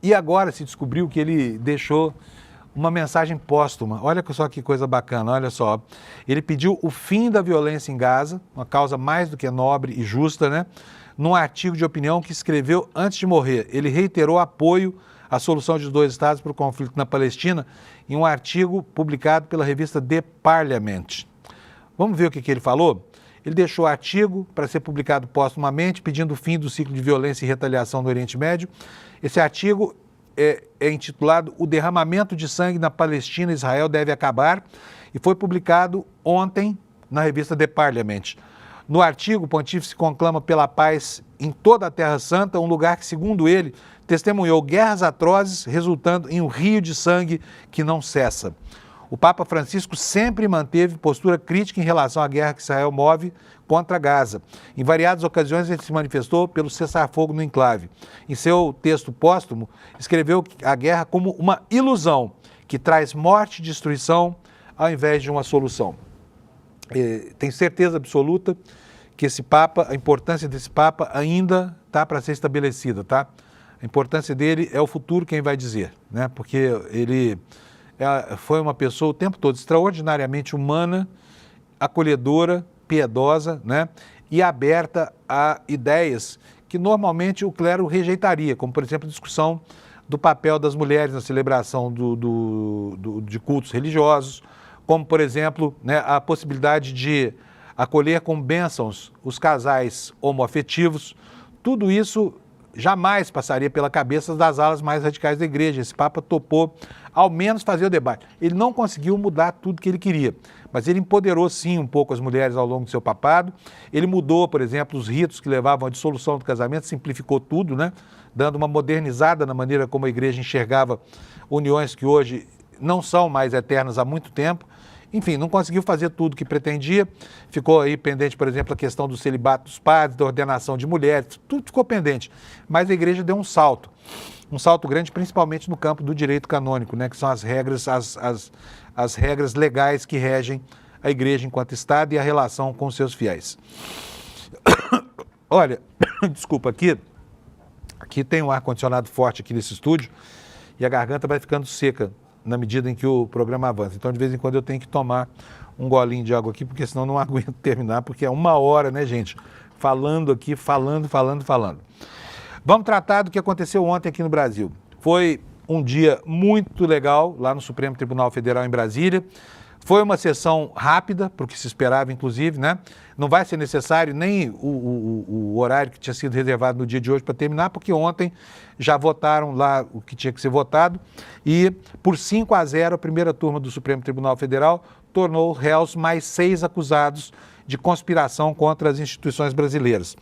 E agora se descobriu que ele deixou uma mensagem póstuma. Olha só que coisa bacana, olha só. Ele pediu o fim da violência em Gaza, uma causa mais do que nobre e justa, né? Num artigo de opinião que escreveu antes de morrer. Ele reiterou apoio à solução de 2 estados para o conflito na Palestina em um artigo publicado pela revista The Parliament. Vamos ver o que ele falou? Ele deixou o artigo para ser publicado póstumamente, pedindo o fim do ciclo de violência e retaliação no Oriente Médio. Esse artigo é intitulado O Derramamento de Sangue na Palestina e Israel Deve Acabar e foi publicado ontem na revista The Parliament. No artigo, o pontífice conclama pela paz em toda a Terra Santa, um lugar que, segundo ele, testemunhou guerras atrozes, resultando em um rio de sangue que não cessa. O Papa Francisco sempre manteve postura crítica em relação à guerra que Israel move contra Gaza. Em variadas ocasiões, ele se manifestou pelo cessar-fogo no enclave. Em seu texto póstumo, escreveu a guerra como uma ilusão que traz morte e destruição ao invés de uma solução. Tenho certeza absoluta que esse Papa, a importância desse Papa ainda está para ser estabelecida, tá? A importância dele é o futuro quem vai dizer, né? Porque ele foi uma pessoa o tempo todo extraordinariamente humana, acolhedora, piedosa, né? E aberta a ideias que normalmente o clero rejeitaria, como, por exemplo, a discussão do papel das mulheres na celebração de cultos religiosos, como, por exemplo, né, a possibilidade de acolher com bênçãos os casais homoafetivos. Tudo isso jamais passaria pela cabeça das alas mais radicais da igreja. Esse Papa topou, ao menos, fazer o debate. Ele não conseguiu mudar tudo que ele queria, mas ele empoderou, sim, um pouco as mulheres ao longo do seu papado. Ele mudou, por exemplo, os ritos que levavam à dissolução do casamento, simplificou tudo, né? Dando uma modernizada na maneira como a igreja enxergava uniões que hoje não são mais eternas há muito tempo. Enfim, não conseguiu fazer tudo o que pretendia, ficou aí pendente, por exemplo, a questão do celibato dos padres, da ordenação de mulheres, tudo ficou pendente, mas a igreja deu um salto grande, principalmente no campo do direito canônico, né, que são as regras, as regras legais que regem a igreja enquanto Estado e a relação com os seus fiéis. Olha, desculpa, aqui tem um ar-condicionado forte aqui nesse estúdio e a garganta vai ficando seca na medida em que o programa avança. Então, de vez em quando, eu tenho que tomar um golinho de água aqui, porque senão não aguento terminar, porque é 1 hora, né, gente? Falando aqui, falando. Vamos tratar do que aconteceu ontem aqui no Brasil. Foi um dia muito legal lá no Supremo Tribunal Federal em Brasília. Foi uma sessão rápida, porque se esperava, inclusive, né? Não vai ser necessário nem o horário que tinha sido reservado no dia de hoje para terminar, porque ontem já votaram lá o que tinha que ser votado e, por 5-0, a primeira turma do Supremo Tribunal Federal tornou réus mais 6 acusados de conspiração contra as instituições brasileiras.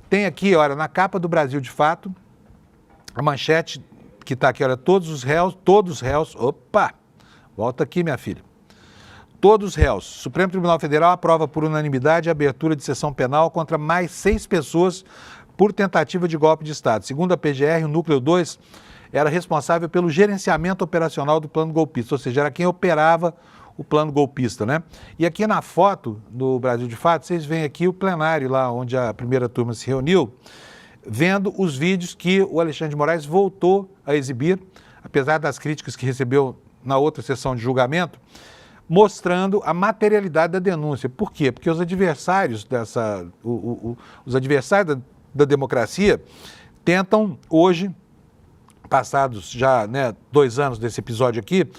Tem aqui, olha, na capa do Brasil de Fato, a manchete que está aqui, olha, todos os réus, opa, volta aqui, minha filha. Todos réus. O Supremo Tribunal Federal aprova por unanimidade a abertura de sessão penal contra mais 6 pessoas por tentativa de golpe de Estado. Segundo a PGR, o Núcleo 2 era responsável pelo gerenciamento operacional do plano golpista, ou seja, era quem operava o plano golpista, né? E aqui na foto do Brasil de Fato, vocês veem aqui o plenário lá onde a primeira turma se reuniu, vendo os vídeos que o Alexandre de Moraes voltou a exibir, apesar das críticas que recebeu na outra sessão de julgamento, mostrando a materialidade da denúncia. Por quê? Porque os adversários os adversários da democracia tentam hoje, passados já 2 anos desse episódio aqui,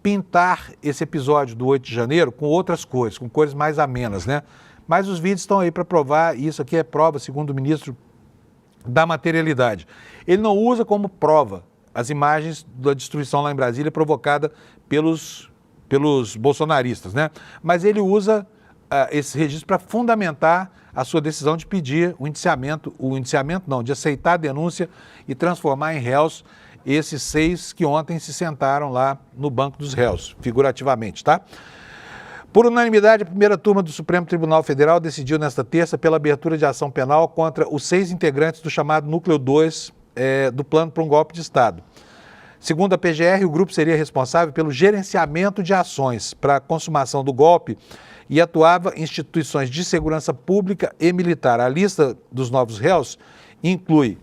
pintar esse episódio do 8 de janeiro com outras cores, com cores mais amenas, né? Mas os vídeos estão aí para provar, e isso aqui é prova, segundo o ministro, da materialidade. Ele não usa como prova as imagens da destruição lá em Brasília provocada pelos bolsonaristas, né? Mas ele usa esse registro para fundamentar a sua decisão de pedir de aceitar a denúncia e transformar em réus esses 6 que ontem se sentaram lá no banco dos réus, figurativamente, tá? Por unanimidade, a primeira turma do Supremo Tribunal Federal decidiu nesta terça pela abertura de ação penal contra os 6 integrantes do chamado Núcleo 2 do Plano para um Golpe de Estado. Segundo a PGR, o grupo seria responsável pelo gerenciamento de ações para a consumação do golpe e atuava em instituições de segurança pública e militar. A lista dos novos réus inclui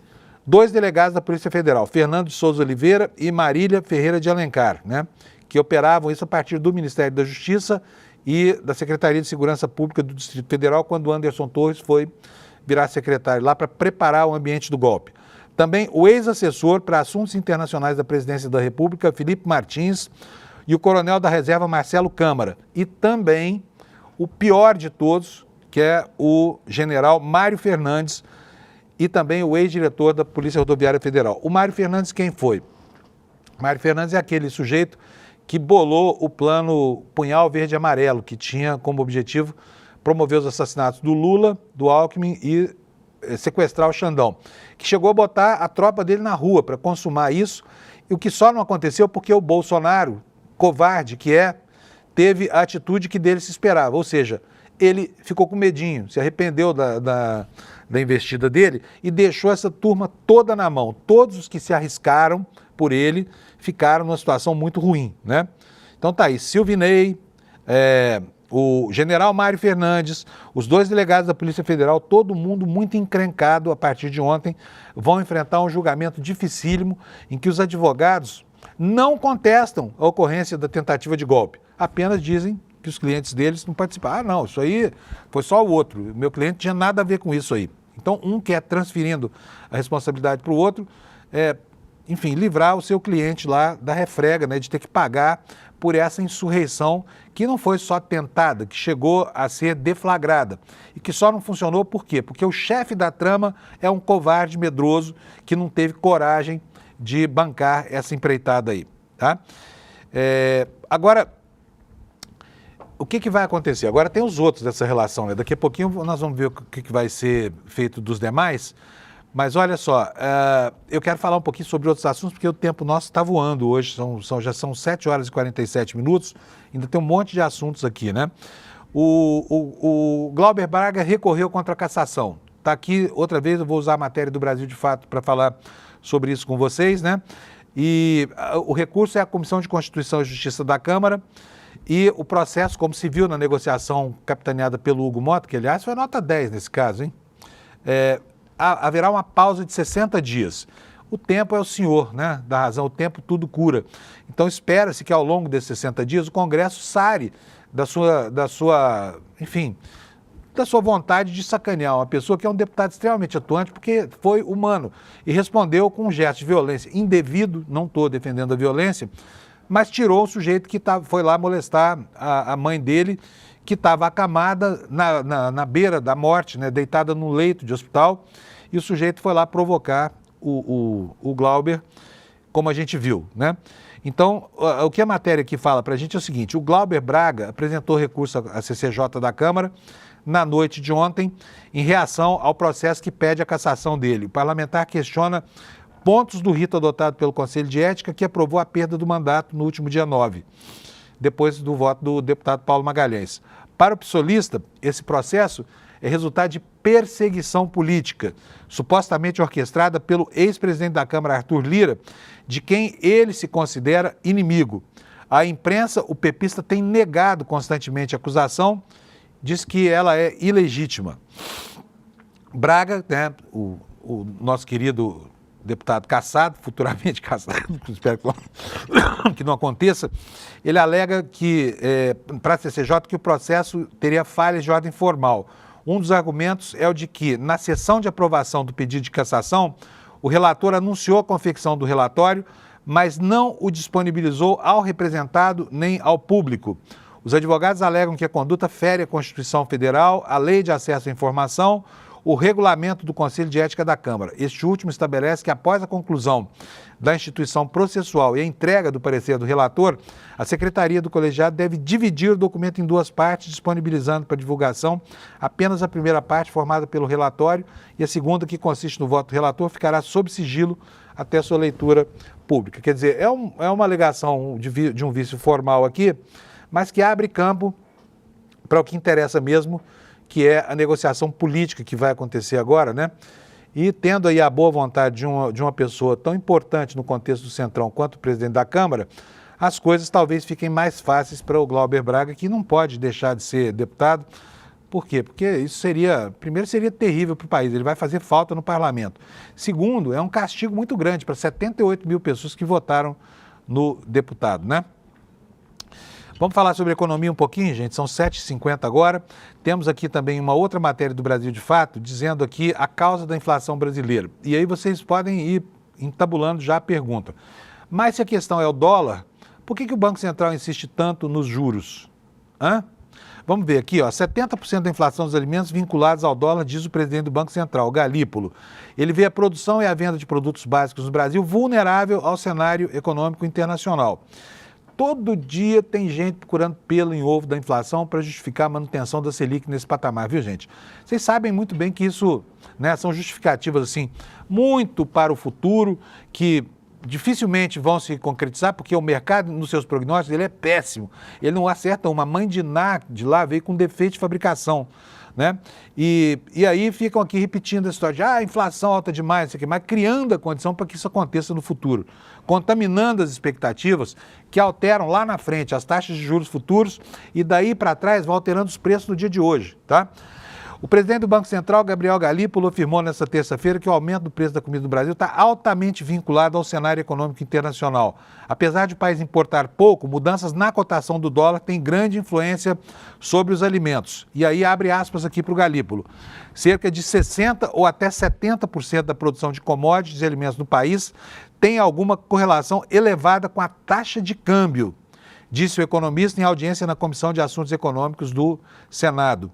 2 delegados da Polícia Federal, Fernando de Souza Oliveira e Marília Ferreira de Alencar, né, que operavam isso a partir do Ministério da Justiça e da Secretaria de Segurança Pública do Distrito Federal, quando o Anderson Torres foi virar secretário lá para preparar o ambiente do golpe. Também o ex-assessor para assuntos internacionais da Presidência da República, Felipe Martins, e o coronel da reserva, Marcelo Câmara. E também o pior de todos, que é o general Mário Fernandes, e também o ex-diretor da Polícia Rodoviária Federal. O Mário Fernandes quem foi? Mário Fernandes é aquele sujeito que bolou o plano Punhal Verde e Amarelo, que tinha como objetivo promover os assassinatos do Lula, do Alckmin e sequestrar o Xandão, que chegou a botar a tropa dele na rua para consumar isso, e o que só não aconteceu porque o Bolsonaro, covarde que é, teve a atitude que dele se esperava, ou seja, ele ficou com medinho, se arrependeu da investida dele e deixou essa turma toda na mão. Todos os que se arriscaram por ele ficaram numa situação muito ruim, né? Então tá aí, Silvinei, o general Mário Fernandes, os 2 delegados da Polícia Federal, todo mundo muito encrencado a partir de ontem, vão enfrentar um julgamento dificílimo em que os advogados não contestam a ocorrência da tentativa de golpe, apenas dizem que os clientes deles não participaram. Ah, não, isso aí foi só o outro, meu cliente tinha nada a ver com isso aí. Então, um quer transferindo a responsabilidade para o outro, enfim, livrar o seu cliente lá da refrega, né, de ter que pagar por essa insurreição que não foi só tentada, que chegou a ser deflagrada e que só não funcionou por quê? Porque o chefe da trama é um covarde medroso que não teve coragem de bancar essa empreitada aí, tá? Agora, o que vai acontecer? Agora tem os outros dessa relação, né? Daqui a pouquinho nós vamos ver o que vai ser feito dos demais. Mas olha só, eu quero falar um pouquinho sobre outros assuntos, porque o tempo nosso está voando hoje, já são 7 horas e 47 minutos, ainda tem um monte de assuntos aqui, né? O Glauber Braga recorreu contra a cassação. Está aqui, outra vez, eu vou usar a matéria do Brasil de Fato para falar sobre isso com vocês, né? E o recurso é a Comissão de Constituição e Justiça da Câmara, e o processo, como se viu na negociação capitaneada pelo Hugo Mota, que aliás foi nota 10 nesse caso, hein? Haverá uma pausa de 60 dias. O tempo é o senhor, né? Da razão, o tempo tudo cura. Então espera-se que ao longo desses 60 dias o Congresso sare da sua vontade de sacanear uma pessoa que é um deputado extremamente atuante, porque foi humano e respondeu com um gesto de violência indevido, não estou defendendo a violência, mas tirou o sujeito que foi lá molestar a mãe dele, que estava acamada na beira da morte, né, deitada no leito de hospital, e o sujeito foi lá provocar o Glauber, como a gente viu, né? Então, o que a matéria aqui fala para a gente é o seguinte: o Glauber Braga apresentou recurso à CCJ da Câmara na noite de ontem, em reação ao processo que pede a cassação dele. O parlamentar questiona pontos do rito adotado pelo Conselho de Ética, que aprovou a perda do mandato no último dia 9, depois do voto do deputado Paulo Magalhães. Para o psolista, esse processo é resultado de perseguição política, supostamente orquestrada pelo ex-presidente da Câmara, Arthur Lira, de quem ele se considera inimigo. A imprensa, o pepista, tem negado constantemente a acusação, diz que ela é ilegítima. Braga, né, o nosso querido deputado cassado, futuramente cassado, espero que não aconteça, ele alega que, para a CCJ, que o processo teria falhas de ordem formal. Um dos argumentos é o de que, na sessão de aprovação do pedido de cassação, o relator anunciou a confecção do relatório, mas não o disponibilizou ao representado nem ao público. Os advogados alegam que a conduta fere a Constituição Federal, a Lei de Acesso à Informação, o regulamento do Conselho de Ética da Câmara. Este último estabelece que, após a conclusão da instituição processual e a entrega do parecer do relator, a Secretaria do Colegiado deve dividir o documento em duas partes, disponibilizando para divulgação apenas a primeira parte, formada pelo relatório, e a segunda, que consiste no voto do relator, ficará sob sigilo até sua leitura pública. Quer dizer, é uma alegação de um vício formal aqui, mas que abre campo para o que interessa mesmo, que é a negociação política que vai acontecer agora, né? E tendo aí a boa vontade de uma pessoa tão importante no contexto do Centrão quanto o presidente da Câmara, as coisas talvez fiquem mais fáceis para o Glauber Braga, que não pode deixar de ser deputado. Por quê? Porque isso primeiro seria terrível para o país, ele vai fazer falta no parlamento. Segundo, é um castigo muito grande para 78 mil pessoas que votaram no deputado, né? Vamos falar sobre economia um pouquinho, gente, são 7h50 agora. Temos aqui também uma outra matéria do Brasil de Fato, dizendo aqui a causa da inflação brasileira. E aí vocês podem ir entabulando já a pergunta. Mas se a questão é o dólar, por que o Banco Central insiste tanto nos juros? Vamos ver aqui, 70% da inflação dos alimentos vinculados ao dólar, diz o presidente do Banco Central, Galípolo. Ele vê a produção e a venda de produtos básicos no Brasil vulnerável ao cenário econômico internacional. Todo dia tem gente procurando pelo em ovo da inflação para justificar a manutenção da Selic nesse patamar, viu, gente? Vocês sabem muito bem que isso, né, são justificativas, assim, muito para o futuro, que dificilmente vão se concretizar, porque o mercado, nos seus prognósticos, ele é péssimo. Ele não acerta uma mãe de Ná de lá veio com defeito de fabricação, né? E aí ficam aqui repetindo a história de a inflação alta demais, isso aqui, mas criando a condição para que isso aconteça no futuro, contaminando as expectativas que alteram lá na frente as taxas de juros futuros e daí para trás vão alterando os preços no dia de hoje, tá? O presidente do Banco Central, Gabriel Galípolo, afirmou nesta terça-feira que o aumento do preço da comida no Brasil está altamente vinculado ao cenário econômico internacional. Apesar de o país importar pouco, mudanças na cotação do dólar têm grande influência sobre os alimentos. E aí abre aspas aqui para o Galípolo. Cerca de 60% ou até 70% da produção de commodities e alimentos no país tem alguma correlação elevada com a taxa de câmbio, disse o economista em audiência na Comissão de Assuntos Econômicos do Senado.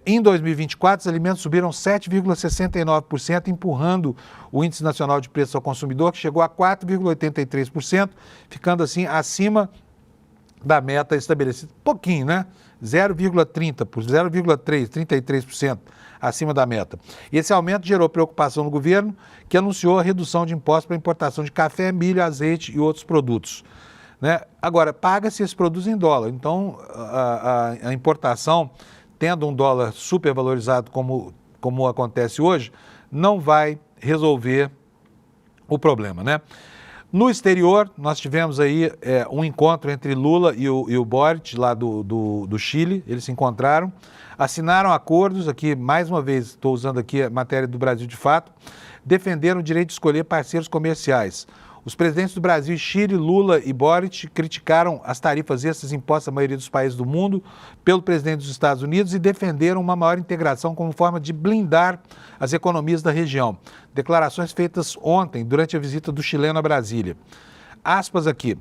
Em 2024, os alimentos subiram 7,69%, empurrando o Índice Nacional de Preços ao Consumidor, que chegou a 4,83%, ficando assim acima da meta estabelecida. Pouquinho, né? 0,33% acima da meta. E esse aumento gerou preocupação no governo, que anunciou a redução de impostos para importação de café, milho, azeite e outros produtos, né? Agora, paga-se esses produtos em dólar, então a importação, tendo um dólar supervalorizado como acontece hoje, não vai resolver o problema, né? No exterior, nós tivemos aí um encontro entre Lula e o Boric, lá do Chile. Eles se encontraram, assinaram acordos, aqui mais uma vez estou usando aqui a matéria do Brasil de Fato, defenderam o direito de escolher parceiros comerciais. Os presidentes do Brasil e Chile, Lula e Boric, criticaram as tarifas extras impostas à maioria dos países do mundo pelo presidente dos Estados Unidos e defenderam uma maior integração como forma de blindar as economias da região. Declarações feitas ontem, durante a visita do chileno a Brasília. Aspas aqui.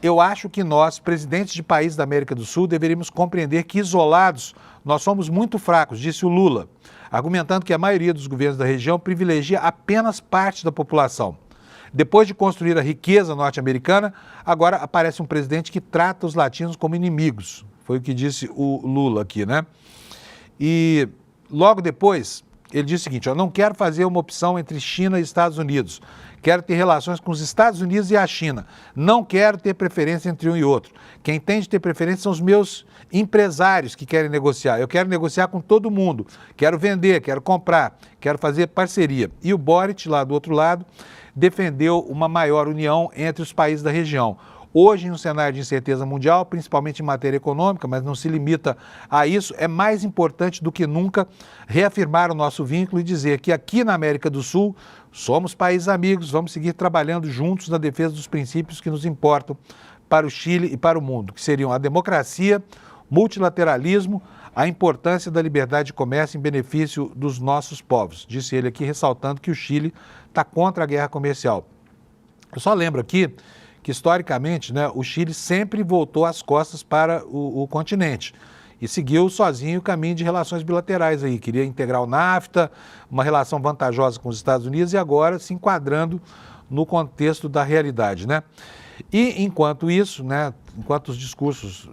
Eu acho que nós, presidentes de países da América do Sul, deveríamos compreender que isolados nós somos muito fracos, disse o Lula, argumentando que a maioria dos governos da região privilegia apenas parte da população. Depois de construir a riqueza norte-americana, agora aparece um presidente que trata os latinos como inimigos. Foi o que disse o Lula aqui, né? E logo depois, ele disse o seguinte, não quero fazer uma opção entre China e Estados Unidos. Quero ter relações com os Estados Unidos e a China. Não quero ter preferência entre um e outro. Quem tem de ter preferência são os meus empresários que querem negociar. Eu quero negociar com todo mundo. Quero vender, quero comprar, quero fazer parceria. E o Boric, lá do outro lado, defendeu uma maior união entre os países da região. Hoje, em um cenário de incerteza mundial, principalmente em matéria econômica, mas não se limita a isso, é mais importante do que nunca reafirmar o nosso vínculo e dizer que aqui na América do Sul somos países amigos, vamos seguir trabalhando juntos na defesa dos princípios que nos importam para o Chile e para o mundo, que seriam a democracia, multilateralismo, a importância da liberdade de comércio em benefício dos nossos povos. Disse ele aqui, ressaltando que o Chile está contra a guerra comercial. Eu só lembro aqui que, historicamente, né, o Chile sempre voltou as costas para o continente. e seguiu sozinho o caminho de relações bilaterais aí. Queria integrar o NAFTA, uma relação vantajosa com os Estados Unidos e agora se enquadrando no contexto da realidade, né? E enquanto isso, né, enquanto os discursos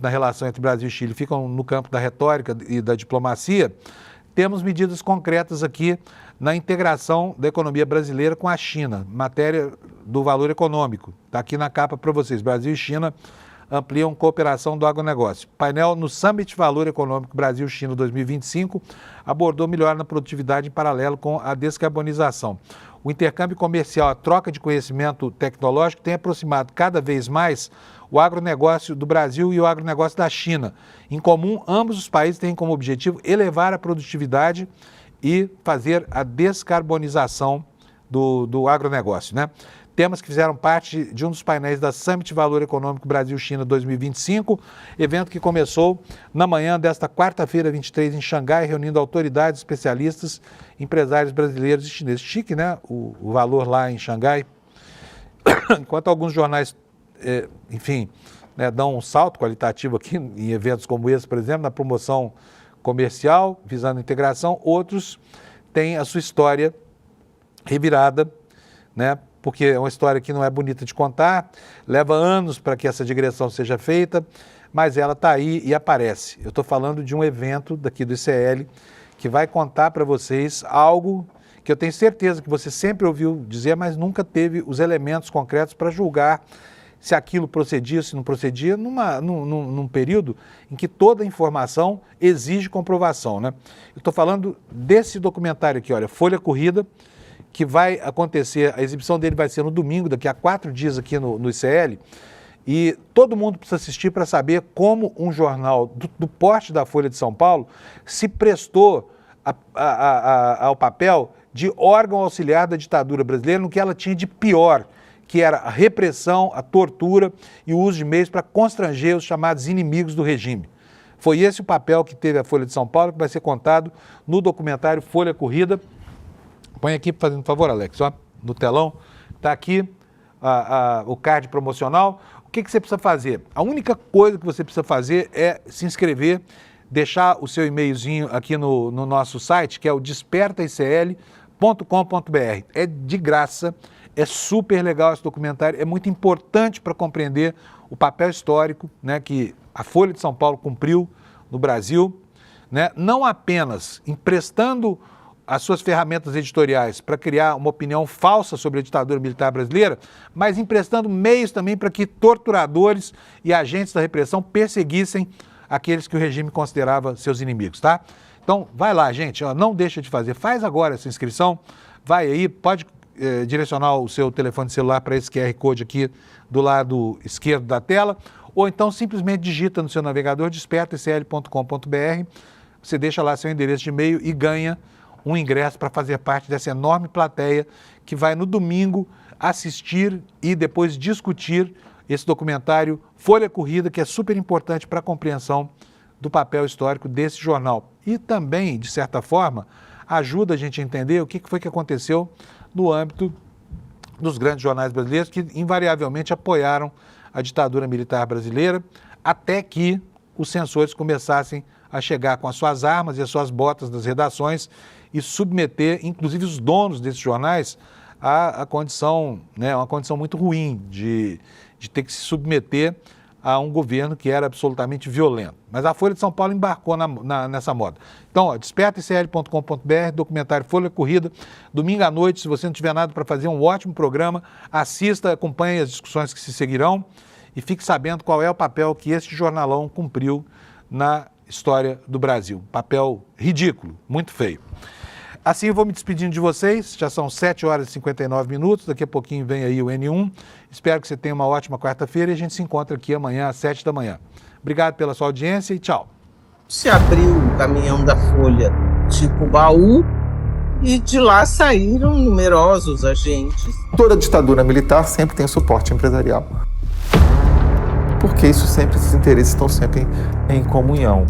na relação entre Brasil e Chile ficam no campo da retórica e da diplomacia, temos medidas concretas aqui na integração da economia brasileira com a China, matéria do valor econômico. Está aqui na capa para vocês. Brasil e China ampliam cooperação do agronegócio. Painel no Summit Valor Econômico Brasil-China 2025 abordou melhora na produtividade em paralelo com a descarbonização. O intercâmbio comercial, a troca de conhecimento tecnológico tem aproximado cada vez mais o agronegócio do Brasil e o agronegócio da China. Em comum, ambos os países têm como objetivo elevar a produtividade e fazer a descarbonização do agronegócio, né? Temas que fizeram parte de um dos painéis da Summit Valor Econômico Brasil-China 2025, evento que começou na manhã desta quarta-feira, 23, em Xangai, reunindo autoridades, especialistas, empresários brasileiros e chineses. Chique, né? O valor lá em Xangai. Enquanto alguns jornais, enfim, né, dão um salto qualitativo aqui em eventos como esse, por exemplo, na promoção comercial, visando integração, outros têm a sua história revirada, né? Porque é uma história que não é bonita de contar, leva anos para que essa digressão seja feita, mas ela está aí e aparece. Eu estou falando de um evento daqui do ICL que vai contar para vocês algo que eu tenho certeza que você sempre ouviu dizer, mas nunca teve os elementos concretos para julgar se aquilo procedia, se não procedia, num período em que toda informação exige comprovação, né? Eu estou falando desse documentário aqui, olha, Folha Corrida, que vai acontecer, a exibição dele vai ser no domingo, daqui a 4 dias aqui no ICL, e todo mundo precisa assistir para saber como um jornal do porte da Folha de São Paulo se prestou ao papel de órgão auxiliar da ditadura brasileira no que ela tinha de pior, que era a repressão, a tortura e o uso de meios para constranger os chamados inimigos do regime. Foi esse o papel que teve a Folha de São Paulo, que vai ser contado no documentário Folha Corrida. Põe aqui, fazendo um favor, Alex, ó, no telão, está aqui o card promocional. O que você precisa fazer? A única coisa que você precisa fazer é se inscrever, deixar o seu e-mailzinho aqui no nosso site, que é o despertaicl.com.br. É de graça, é super legal esse documentário, é muito importante para compreender o papel histórico, né, que a Folha de São Paulo cumpriu no Brasil, né, não apenas emprestando as suas ferramentas editoriais para criar uma opinião falsa sobre a ditadura militar brasileira, mas emprestando meios também para que torturadores e agentes da repressão perseguissem aqueles que o regime considerava seus inimigos, tá? Então, vai lá, gente, ó, não deixa de fazer, faz agora essa inscrição, vai aí, pode direcionar o seu telefone celular para esse QR Code aqui do lado esquerdo da tela, ou então simplesmente digita no seu navegador despertaicl.com.br, você deixa lá seu endereço de e-mail e ganha um ingresso para fazer parte dessa enorme plateia que vai no domingo assistir e depois discutir esse documentário Folha Corrida, que é super importante para a compreensão do papel histórico desse jornal. E também, de certa forma, ajuda a gente a entender o que foi que aconteceu no âmbito dos grandes jornais brasileiros que invariavelmente apoiaram a ditadura militar brasileira até que os censores começassem a chegar com as suas armas e as suas botas das redações e submeter, inclusive, os donos desses jornais a condição, né, uma condição muito ruim de ter que se submeter a um governo que era absolutamente violento. Mas a Folha de São Paulo embarcou nessa moda. Então, despertaicl.com.br, documentário Folha Corrida, domingo à noite, se você não tiver nada para fazer, um ótimo programa, assista, acompanhe as discussões que se seguirão e fique sabendo qual é o papel que esse jornalão cumpriu na história do Brasil. Papel ridículo, muito feio. Assim eu vou me despedindo de vocês, já são 7 horas e 59 minutos, daqui a pouquinho vem aí o N1. Espero que você tenha uma ótima quarta-feira e a gente se encontra aqui amanhã às 7 da manhã. Obrigado pela sua audiência e tchau. Se abriu o caminhão da Folha tipo baú e de lá saíram numerosos agentes. Toda ditadura militar sempre tem suporte empresarial. Porque esses interesses estão sempre em comunhão.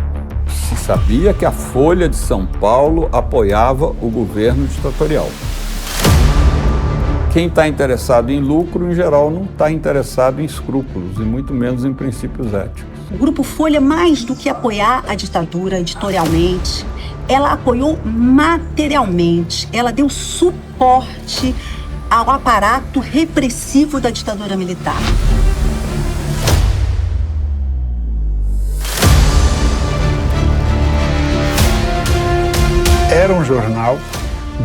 Se sabia que a Folha de São Paulo apoiava o governo ditatorial. Quem está interessado em lucro, em geral, não está interessado em escrúpulos, e muito menos em princípios éticos. O Grupo Folha, mais do que apoiar a ditadura editorialmente, ela apoiou materialmente, ela deu suporte ao aparato repressivo da ditadura militar. Era um jornal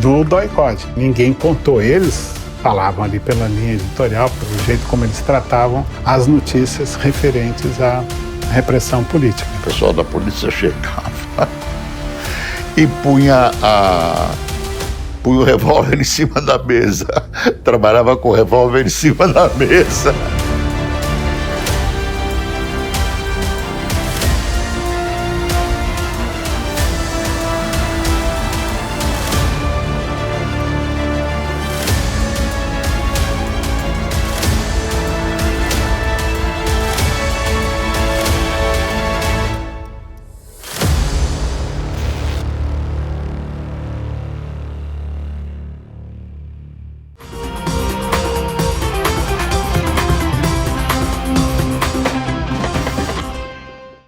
do doicode. Ninguém contou, eles falavam ali pela linha editorial, pelo jeito como eles tratavam as notícias referentes à repressão política. O pessoal da polícia chegava e punha o revólver em cima da mesa. Trabalhava com o revólver em cima da mesa.